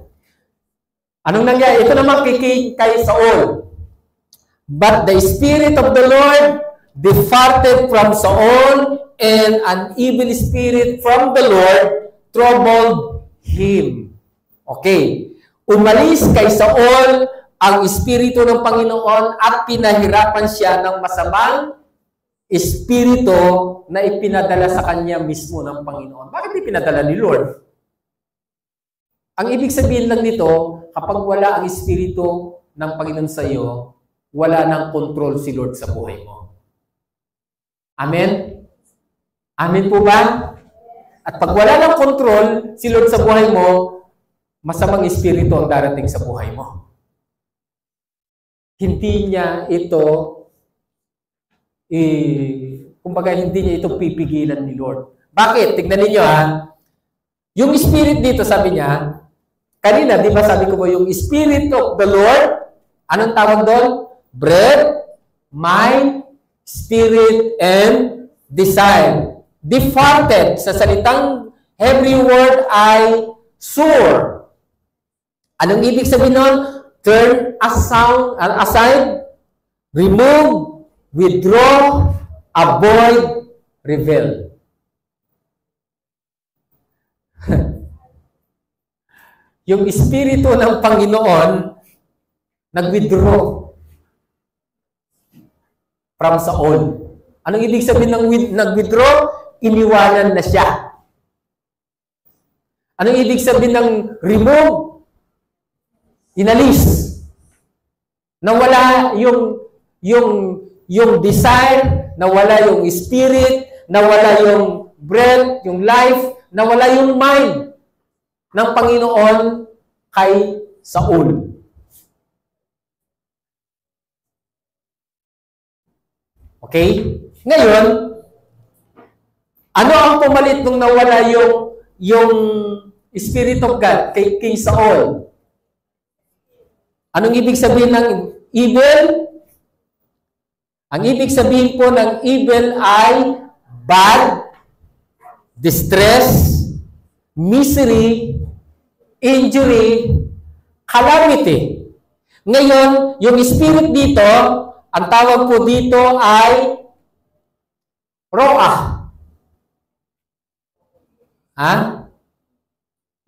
Anong nangyari? Ito naman kay Saul. But the Spirit of the Lord departed from Saul, and an evil spirit from the Lord troubled him. Okay. Umalis kay Saul ang Espiritu ng Panginoon at pinahirapan siya ng masamang Espiritu na ipinadala sa kanya mismo ng Panginoon. Bakit ipinadala ni Lord? Ang ibig sabihin lang nito, kapag wala ang Espiritu ng Panginoon sa iyo, wala nang control si Lord sa buhay mo. Amen? Amen po ba? At pag wala nang control si Lord sa buhay mo, masamang espiritu ang darating sa buhay mo. Hindi niya ito, kumbaga hindi niya ito pipigilan ni Lord. Bakit? Tignan niyo ha. Yung spirit dito, sabi niya, kanina, di ba sabi ko mo, yung Spirit of the Lord, anong tawag doon? Bread, mind, spirit, and desire. Departed, sa salitang Hebrew word ay sur. Anong ibig sabihin nun? Turn aside, remove, withdraw, avoid, reveal. Yung Espiritu ng Panginoon nag-withdraw from Saul. Anong ibig sabihin ng nag-withdraw? Iniwanan na siya. Anong ibig sabihin ng remove? Inalis. Nawala yung desire, nawala yung spirit, nawala yung breath, yung life, nawala yung mind ng Panginoon kay Saul. Okay? Ngayon, ano ang pumalit nung nawala yung Spirit of God kay King Saul? Anong ibig sabihin ng evil? Ang ibig sabihin po ng evil ay bad, distress, misery, injury, calamity. Ngayon, yung spirit dito, ang tawag po dito ay roah.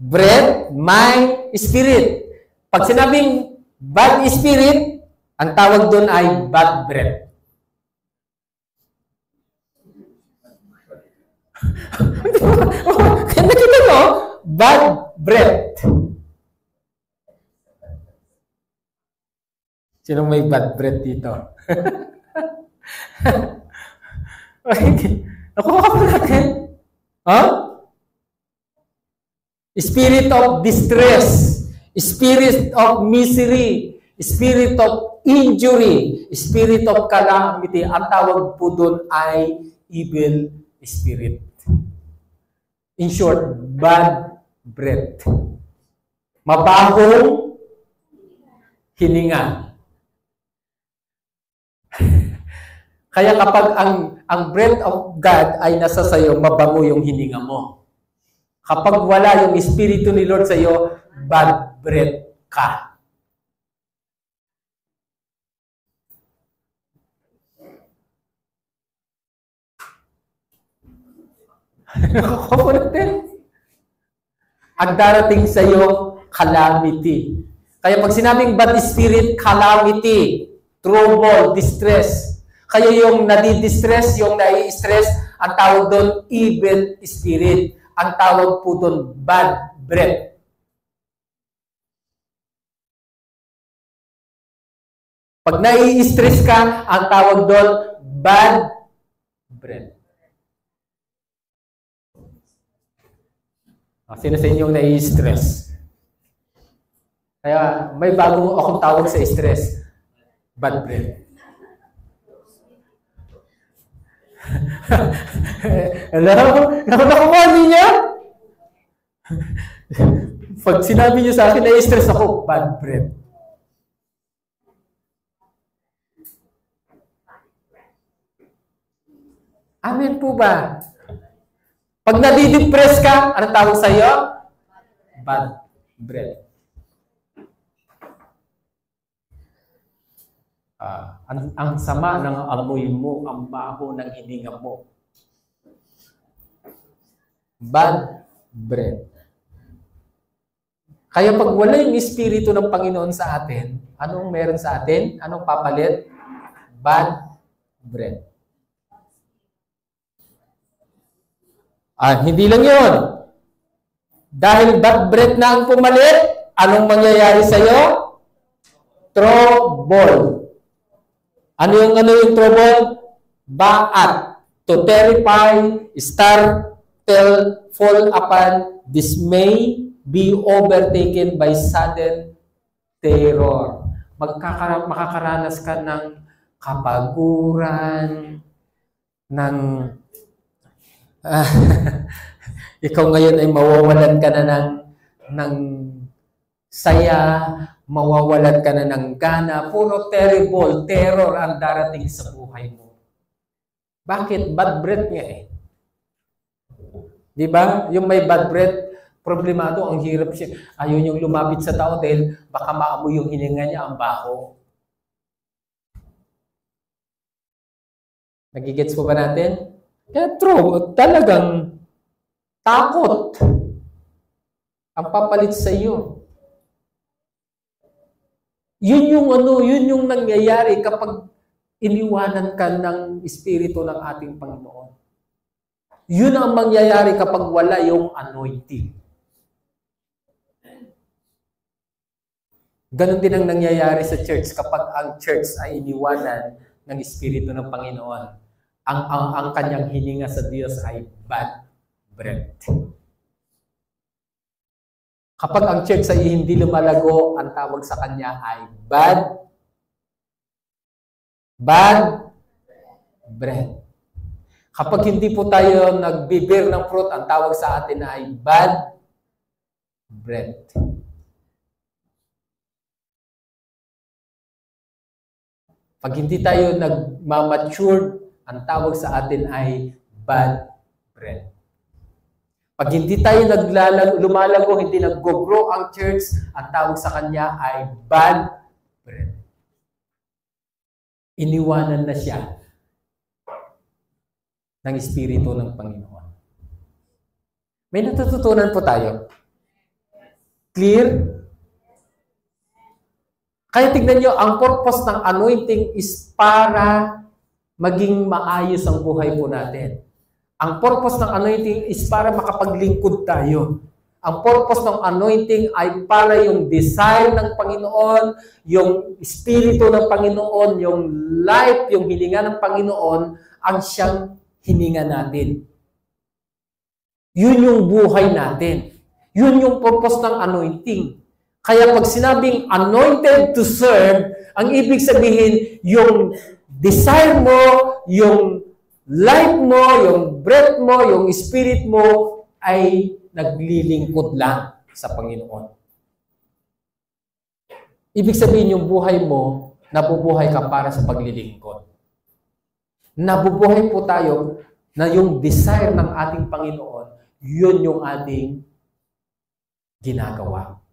Breath, mind, spirit. Pag sinabing bad spirit, ang tawag doon ay bad breath. Nakita mo? Bad breath. Sinong may bad breath dito? Nakuha ka pa natin? Spirit of distress, spirit of misery, spirit of injury, spirit of calamity. Ang tawag po doon ay evil spirit. In short, bad breath. Mabahong hininga. Kaya kapag ang breath of God ay nasa sayo, mabango yung hininga mo. Kapag wala yung Espiritu ni Lord sa iyo, bad breath ka. Nakakapo natin. Ang darating sa iyo, calamity. Kaya pag sinabing bad spirit, calamity, trouble, distress. Kaya yung nadi-distress, yung nai-stress, ang tawag doon, evil spirit. Ang tawag po doon, bad breath. Pag nai-stress ka, ang tawag doon, bad breath. Sino sa inyong nai-stress? Kaya may bagong akong tawag sa stress, bad breath. Hello? Nakuha niya? Pag sinabi niyo sa akin, nai-stress ako, bad breath. Amen po ba? Pag nadidepress ka, ano tawag sa'yo? Bad breath. Ang sama ng amoy mo, ang baho ng hininga mo. Bad breath. Kaya pag wala yung Espiritu ng Panginoon sa atin, anong meron sa atin? Anong papalit? Bad breath. Hindi lang yun. Dahil bad breath na ang pumalit, anong mangyayari sa'yo? Trouble. Ano yung trouble? Baat. To terrify, startle, fall upon, dismay, be overtaken by sudden terror. Makakaranas ka ng kapaguran, ng ikaw ngayon ay mawawalan ka na ng saya, mawawalan ka na ng gana, puro terrible, terror ang darating sa buhay mo. Bakit? Bad breath nga eh. Di ba? Yung may bad breath, problemado, ang hirap siya. Ayaw niyong lumapit sa tao dahil baka maamoy yung hininga niya, ang baho. Nagigets po ba natin? Kaya true, talagang takot ang papalit sa iyo. Yun yung nangyayari kapag iniwanan ka ng Espiritu ng ating Panginoon. Yun ang mangyayari kapag wala yung anointing. Ganon din ang nangyayari sa church kapag ang church ay iniwanan ng Espiritu ng Panginoon. Ang kanyang hininga sa Diyos ay bad breath. Kapag ang church ay hindi lumalago, ang tawag sa kanya ay bad breath. Kapag hindi po tayo nagbibir ng fruit, ang tawag sa atin ay bad breath. Pag hindi tayo nagmamature, ang tawag sa atin ay bad breath. Pag hindi tayo lumalago, hindi nag-grow ang church, ang tawag sa kanya ay bad breath. Iniwanan na siya ng Espiritu ng Panginoon. May natututunan po tayo. Clear? Kaya tignan nyo, ang purpose ng anointing is para maging maayos ang buhay po natin. Ang purpose ng anointing is para makapaglingkod tayo. Ang purpose ng anointing ay para yung desire ng Panginoon, yung Espiritu ng Panginoon, yung life, yung hininga ng Panginoon, ang siyang hininga natin. Yun yung buhay natin. Yun yung purpose ng anointing. Kaya pag sinabing anointed to serve, ang ibig sabihin, yung desire mo, yung life mo, yung breath mo, yung spirit mo, ay naglilingkod lang sa Panginoon. Ibig sabihin, yung buhay mo, nabubuhay ka para sa paglilingkod. Nabubuhay po tayo na yung desire ng ating Panginoon, yun yung ating ginagawa.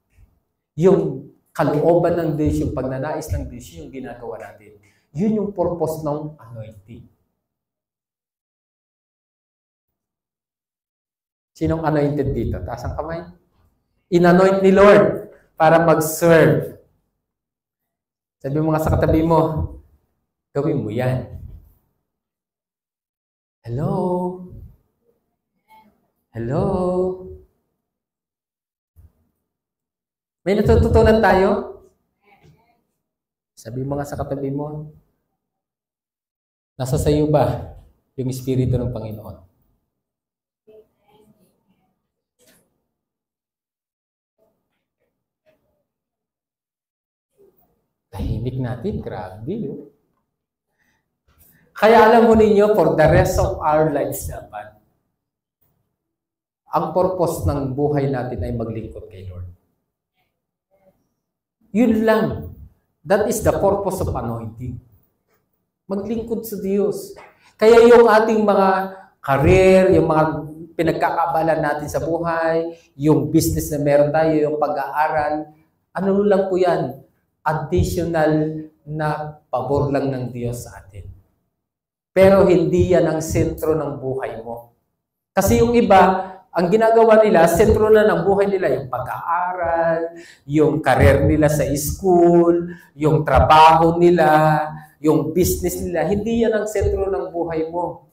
Yung kalooban ng Diyos, yung pagnanais ng Diyos, yung ginagawa natin. Yun yung purpose ng anointing. Sinong anointed dito? Taas ang kamay. In-anoint ni Lord para mag-serve. Sabi mo nga sa katabi mo, gawin mo yan. Hello? Hello? May natututunan tayo? Sabi mo nga sa katabi mo, nasa sayo ba yung Espiritu ng Panginoon? Tahimik natin, grabe. No? Kaya alam mo ninyo, for the rest of our lives naman, ang purpose ng buhay natin ay maglingkod kay Lord. Yun lang. That is the purpose of anointing. Maglingkod sa Diyos. Kaya yung ating mga career, yung mga pinagkakaabala natin sa buhay, yung business na meron tayo, yung pag-aaral, ano lang po yan? Additional na pabor lang ng Diyos sa atin. Pero hindi yan ang sentro ng buhay mo. Kasi yung iba, ang ginagawa nila, sentro na ng buhay nila, yung pag-aaral, yung career nila sa school, yung trabaho nila, yung business nila. Hindi yan ang sentro ng buhay mo.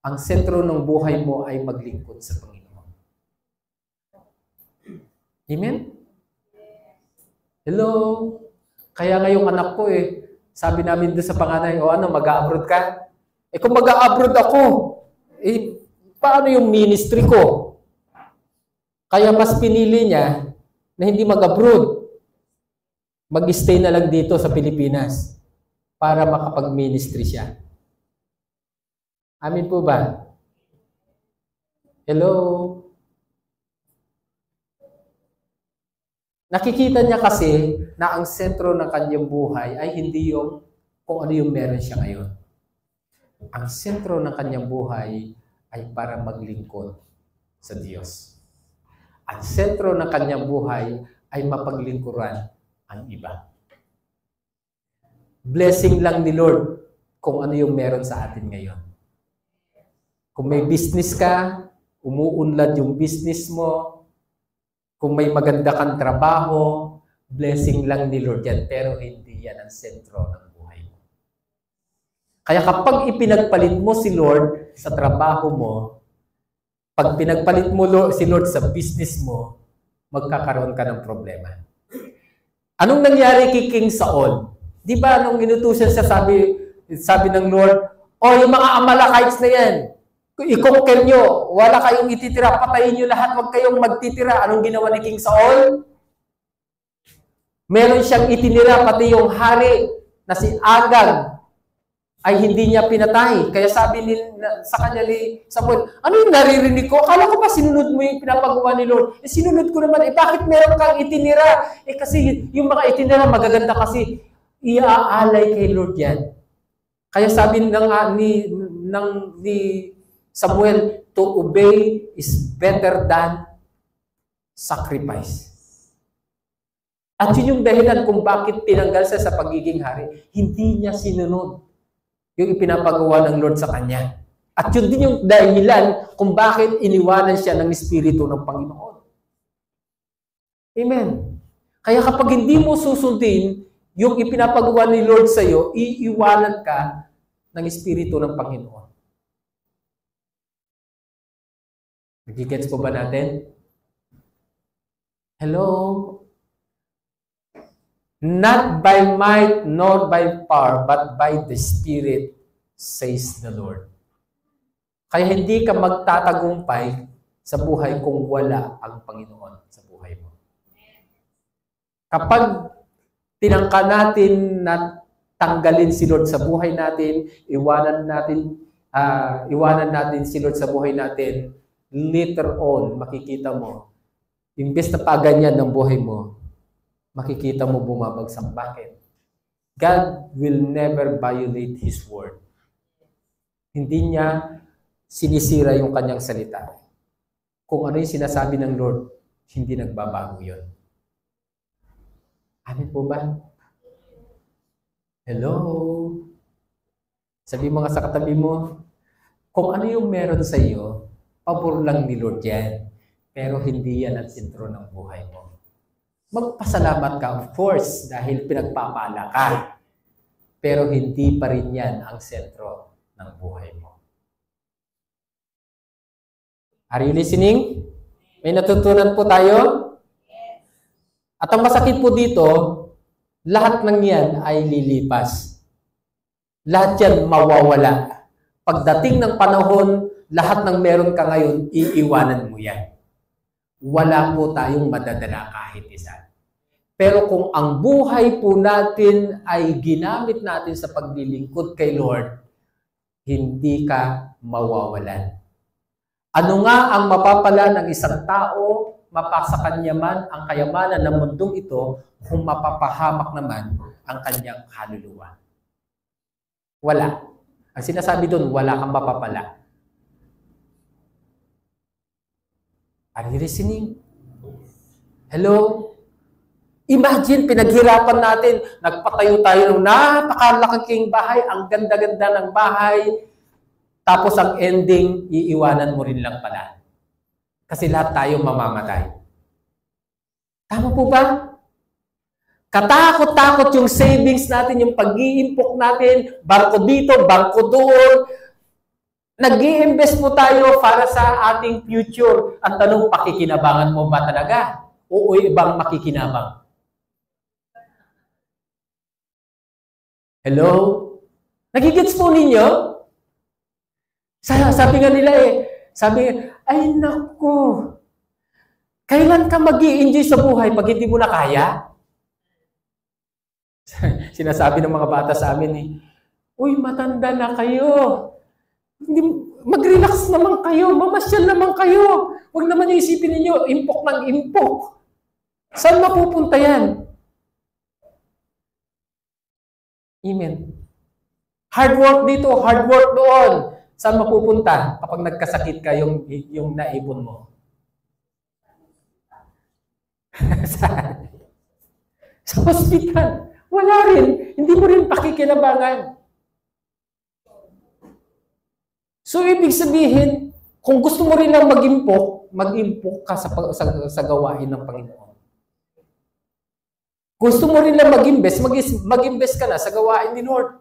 Ang sentro ng buhay mo ay maglingkod sa Panginoon. Amen? Hello? Kaya ngayong anak ko sabi namin doon sa panganay, mag-a-abroad ka? Kung mag-a-abroad ako, paano yung ministry ko? Kaya mas pinili niya na hindi mag-abroad. Mag-stay na lang dito sa Pilipinas para makapag-ministry siya. Amin po ba? Hello? Nakikita niya kasi na ang sentro ng kanyang buhay ay hindi yung kung ano yung meron siya ngayon. Ang sentro ng kanyang buhay ay para maglingkod sa Diyos. Ang sentro ng kanyang buhay ay mapaglingkuran ang iba. Blessing lang ni Lord kung ano yung meron sa atin ngayon. Kung may business ka, umuunlad yung business mo. Kung may maganda kang trabaho, blessing lang ni Lord yan. Pero hindi yan ang sentro ng buhay mo. Kaya kapag ipinagpalit mo si Lord sa trabaho mo, pag pinagpalit mo si Lord sa business mo, magkakaroon ka ng problema. Anong nangyari kay King Saul? Di ba nung inutusan siya, sabi ng Lord, yung mga Amalekites na yan, i-conquer nyo, wala kayong ititira, patayin nyo lahat, huwag kayong magtitira. Anong ginawa ni King Saul? Meron siyang itinira, pati yung hari na si Agag, ay hindi niya pinatay. Kaya sabi sa kanya ni Samuel, ano yung naririnig ko? Akala ko ba sinunod mo yung pinapagawa ni Lord? Sinunod ko naman, bakit meron kang itinira? Kasi yung mga itinira magaganda kasi iaalay kay Lord yan. Kaya sabi ni Samuel, to obey is better than sacrifice. At yun yung dahilan kung bakit tinanggal siya sa pagiging hari. Hindi niya sinunod yung ipinapagawa ng Lord sa kanya. At yun din yung dahilan kung bakit iniwanan siya ng Espiritu ng Panginoon. Amen. Kaya kapag hindi mo susundin yung ipinapagawa ni Lord sa iyo, iiwanan ka ng Espiritu ng Panginoon. Nagigets po ba natin? Hello? Not by might nor by power, but by the Spirit, says the Lord. Kaya hindi ka magtatagumpay sa buhay kung wala ang Panginoon sa buhay mo. Kapag tinangka natin na tanggalin si Lord sa buhay natin, iwanan natin si Lord sa buhay natin, later on, makikita mo, imbes na paganyan ng buhay mo, makikita mo bumabagsak. Bakit? God will never violate His word. Hindi niya sinisira yung kanyang salita. Kung ano yung sinasabi ng Lord, hindi nagbabago yun. Amin po ba? Hello? Sabi mga sa katabi mo, kung ano yung meron sa iyo, pabor lang ni Lord yan. Pero hindi yan ang sentro ng buhay mo. Magpasalamat ka, of course, dahil pinagpapala ka. Pero hindi pa rin yan ang sentro ng buhay mo. Are you listening? May natutunan po tayo? At ang masakit po dito, lahat ng yan ay lilipas. Lahat yan mawawala. Pagdating ng panahon, lahat ng meron ka ngayon, iiwanan mo yan. Wala po tayong madadala kahit isa. Pero kung ang buhay po natin ay ginamit natin sa paglilingkod kay Lord, hindi ka mawawalan. Ano nga ang mapapala ng isang tao, mapasa kanya man ang kayamanan ng mundong ito, kung mapapahamak naman ang kanyang kaluluwa? Wala. Ang sinasabi doon, wala kang mapapala. Are you listening? Hello? Imagine, pinaghirapan natin, nagpatayo tayo ng napakalaking bahay, ang ganda-ganda ng bahay, tapos ang ending, iiwanan mo rin lang pala. Kasi lahat tayo mamamatay. Tama po ba? Katakot-takot yung savings natin, yung pag-iimpok natin, bangko dito, bangko doon. Nag-i-invest po tayo para sa ating future. Ang tanong, pakikinabangan mo ba talaga? O ibang makikinabang? Hello? Nagigits po ninyo? Sabi nga nila ay naku, kailan ka mag-i-enjoy sa buhay pag hindi mo na kaya? Sinasabi ng mga bata sa amin uy, matanda na kayo. Mag-relax naman kayo, mamasyal naman kayo. Huwag naman isipin ninyo, impok ng impok. Saan mapupunta yan? Amen. Hard work dito, hard work doon. Saan mapupunta kapag nagkasakit ka yung naipon mo? Sa hospital. Wala rin. Hindi mo rin pakikinabangan. So, ibig sabihin, kung gusto mo rin lang mag-impok ka sa gawain ng Panginoon. Gusto mo rin lang mag-invest ka na sa gawain ni Lord.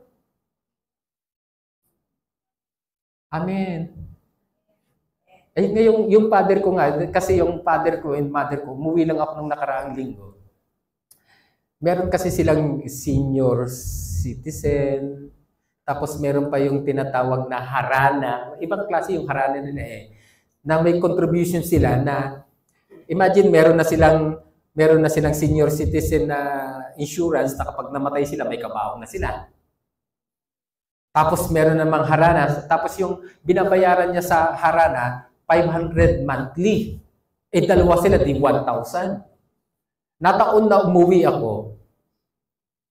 Amen. Ay, ngayong yung father ko nga, kasi yung father ko and mother ko, umuwi lang ako nung nakaraang linggo. Meron kasi silang senior citizen, tapos meron pa yung tinatawag na harana. Ibang klase yung harana nila na may contribution sila na, imagine meron na silang senior citizen na insurance na kapag namatay sila, may kabaong na sila. Tapos meron namang harana. Tapos yung binabayaran niya sa harana, 500 monthly. Dalawa sila, di 1,000. Nataon na umuwi ako.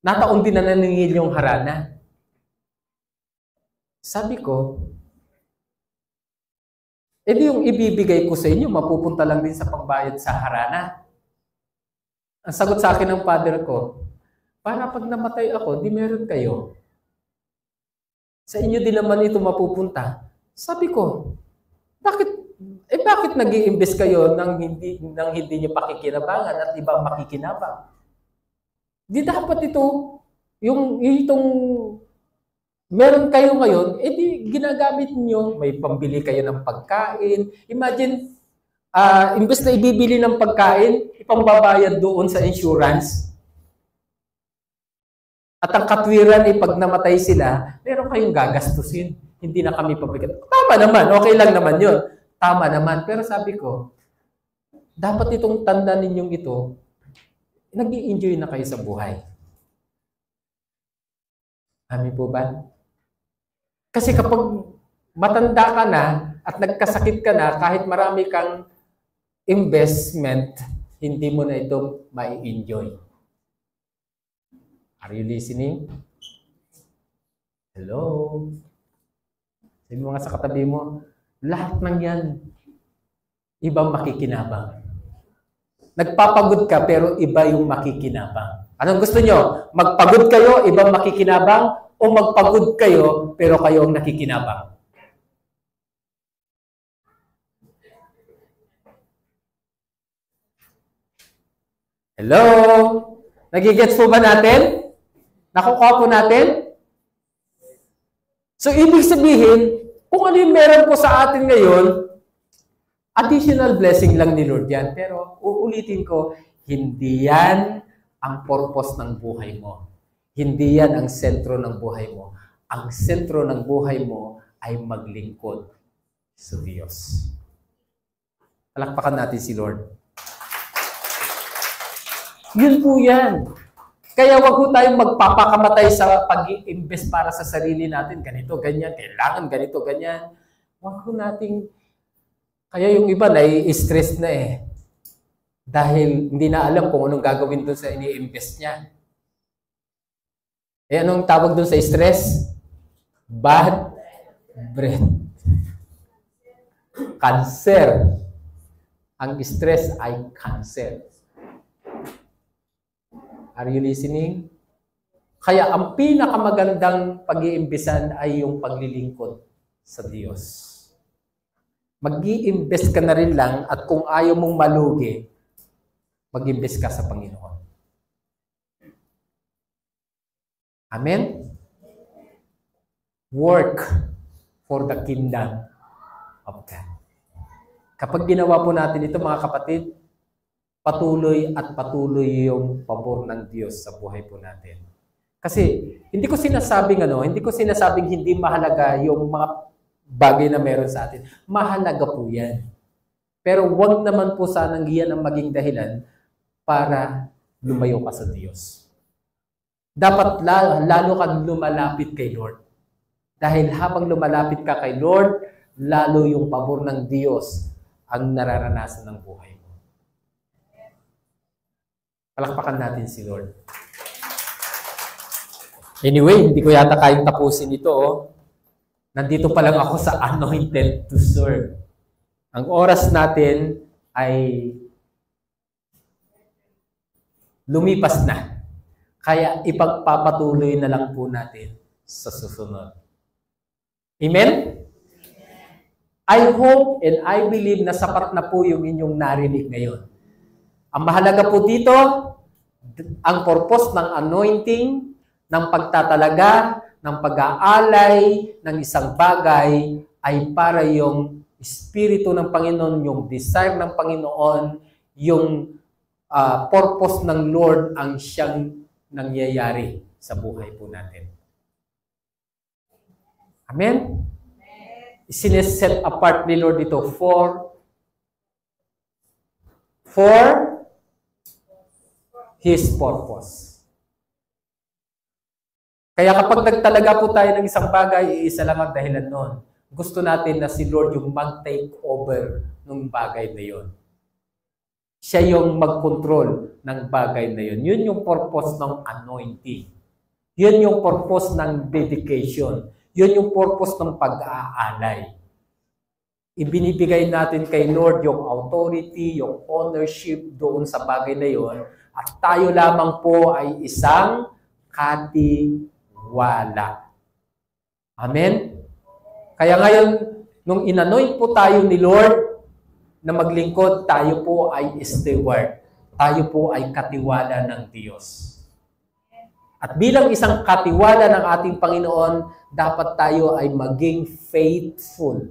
Nataon din na naningil yung harana. Sabi ko, di yung ibibigay ko sa inyo, mapupunta lang din sa pagbayad sa harana. Ang sagot sa akin ng father ko, para pag namatay ako, di meron kayo. Sa inyo din naman ito mapupunta. Sabi ko, bakit nag-i-invest kayo nang hindi niyo pakikinabangan at ibang makikinabang? Di dapat itong meron kayo ngayon, di ginagamit niyo, may pambili kayo ng pagkain. Imagine, imbes na ibibili ng pagkain, ipambabayad doon sa insurance. At ang katwiran pag namatay sila, meron kayong gagastusin. Hindi na kami pabigyan. Tama naman, okay lang naman yun. Tama naman. Pero sabi ko, dapat itong tanda ninyong ito, nag-i-enjoy na kayo sa buhay. Amin po ba? Kasi kapag matanda ka na at nagkasakit ka na, kahit marami kang investment, hindi mo na ito mai-enjoy. Are you listening? Hello? Sabi mo nga sa katabi mo, lahat ng yan, ibang makikinabang. Nagpapagod ka, pero iba yung makikinabang. Anong gusto nyo? Magpagod kayo, ibang makikinabang, o magpagod kayo, pero kayo ang nakikinabang? Hello? Nagigets po ba natin? Nakukuha po natin? So, ibig sabihin, kung ano yung meron po sa atin ngayon, additional blessing lang ni Lord yan. Pero, uulitin ko, hindi yan ang purpose ng buhay mo. Hindi yan ang sentro ng buhay mo. Ang sentro ng buhay mo ay maglingkod sa Diyos. Palakpakan natin si Lord. Yun po yan. Kaya wag po tayong magpapakamatay sa pag-i-invest para sa sarili natin. Ganito, ganyan. Kailangan ganito, ganyan. Wag po nating... Kaya yung iba nai-stress na dahil hindi na alam kung anong gagawin doon sa ini-invest niya. Anong tawag doon sa stress? Bad breath. Cancer. Ang stress ay cancer. Are you listening? Kaya ang pinakamagandang pag-iimbisan ay yung paglilingkod sa Diyos. Mag-i-invest ka na rin lang at kung ayaw mong malugi, mag-invest ka sa Panginoon. Amen? Work for the kingdom of God. Kapag ginawa po natin ito, mga kapatid, patuloy at patuloy yung pabor ng Diyos sa buhay po natin. Kasi hindi ko sinasabing hindi mahalaga yung mga bagay na meron sa atin. Mahalaga po yan. Pero wag naman po sanang yan ang maging dahilan para lumayo ka sa Diyos. Dapat lalo kang lumalapit kay Lord. Dahil habang lumalapit ka kay Lord, lalo yung pabor ng Diyos ang nararanasan ng buhay mo. Palakpakan natin si Lord. Anyway, hindi ko yata kayang tapusin ito. Nandito pa lang ako sa anointed to serve. Ang oras natin ay lumipas na. Kaya ipagpapatuloy na lang po natin sa susunod. Amen? I hope and I believe na sapat na po yung inyong narinig ngayon. Ang mahalaga po dito, ang purpose ng anointing, ng pagtatalaga, ng pag-aalay ng isang bagay ay para yung Espiritu ng Panginoon, yung desire ng Panginoon, yung purpose ng Lord ang siyang nangyayari sa buhay po natin. Amen? Sineset apart ni Lord ito for His purpose. Kaya kapag nagtalaga po tayo ng isang bagay, iisa lang ang dahilan nun. Gusto natin na si Lord yung mag-take over ng bagay na yun. Siya yung mag-control ng bagay na yun. Yun yung purpose ng anointing. Yun yung purpose ng dedication. Yun yung purpose ng pag-aalay. Ibinibigay natin kay Lord yung authority, yung ownership doon sa bagay na yun. At tayo lamang po ay isang katiwala. Amen? Kaya ngayon, nung inanoint po tayo ni Lord na maglingkod, tayo po ay steward. Tayo po ay katiwala ng Diyos. At bilang isang katiwala ng ating Panginoon, dapat tayo ay maging faithful.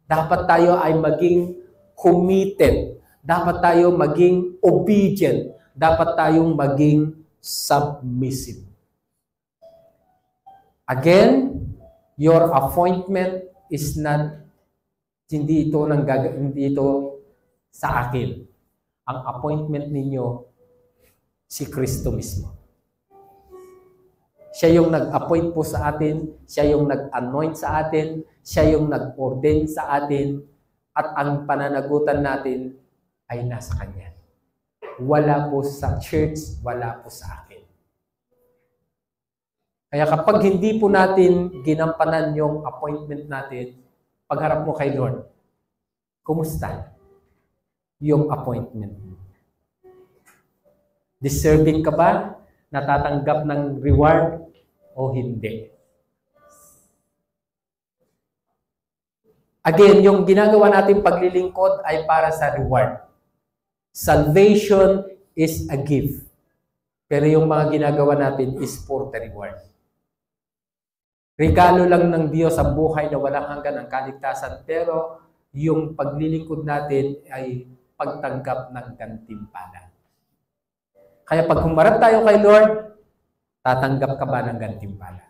Dapat tayo ay maging committed. Dapat tayo maging obedient. Dapat tayong maging submissive. Again, your appointment is not, hindi ito sa akin. Ang appointment ninyo, si Kristo mismo. Siya yung nag-appoint po sa atin, siya yung nag-anoint sa atin, siya yung nag-ordain sa atin, at ang pananagutan natin ay nasa Kanya. Wala po sa church, wala po sa akin. Kaya kapag hindi po natin ginampanan yung appointment natin, pagharap mo kay Lord, kumusta yung appointment mo? Deserving ka ba? Natatanggap ng reward o hindi? Again, yung ginagawa natin paglilingkod ay para sa reward. Salvation is a gift. Pero yung mga ginagawa natin is for the reward. Regalo lang ng Diyos ang buhay na walang hanggan ang kaligtasan, pero yung paglilingkod natin ay pagtanggap ng gantimpala. Kaya pag humarap tayo kay Lord, tatanggap ka ba ng gantimpala?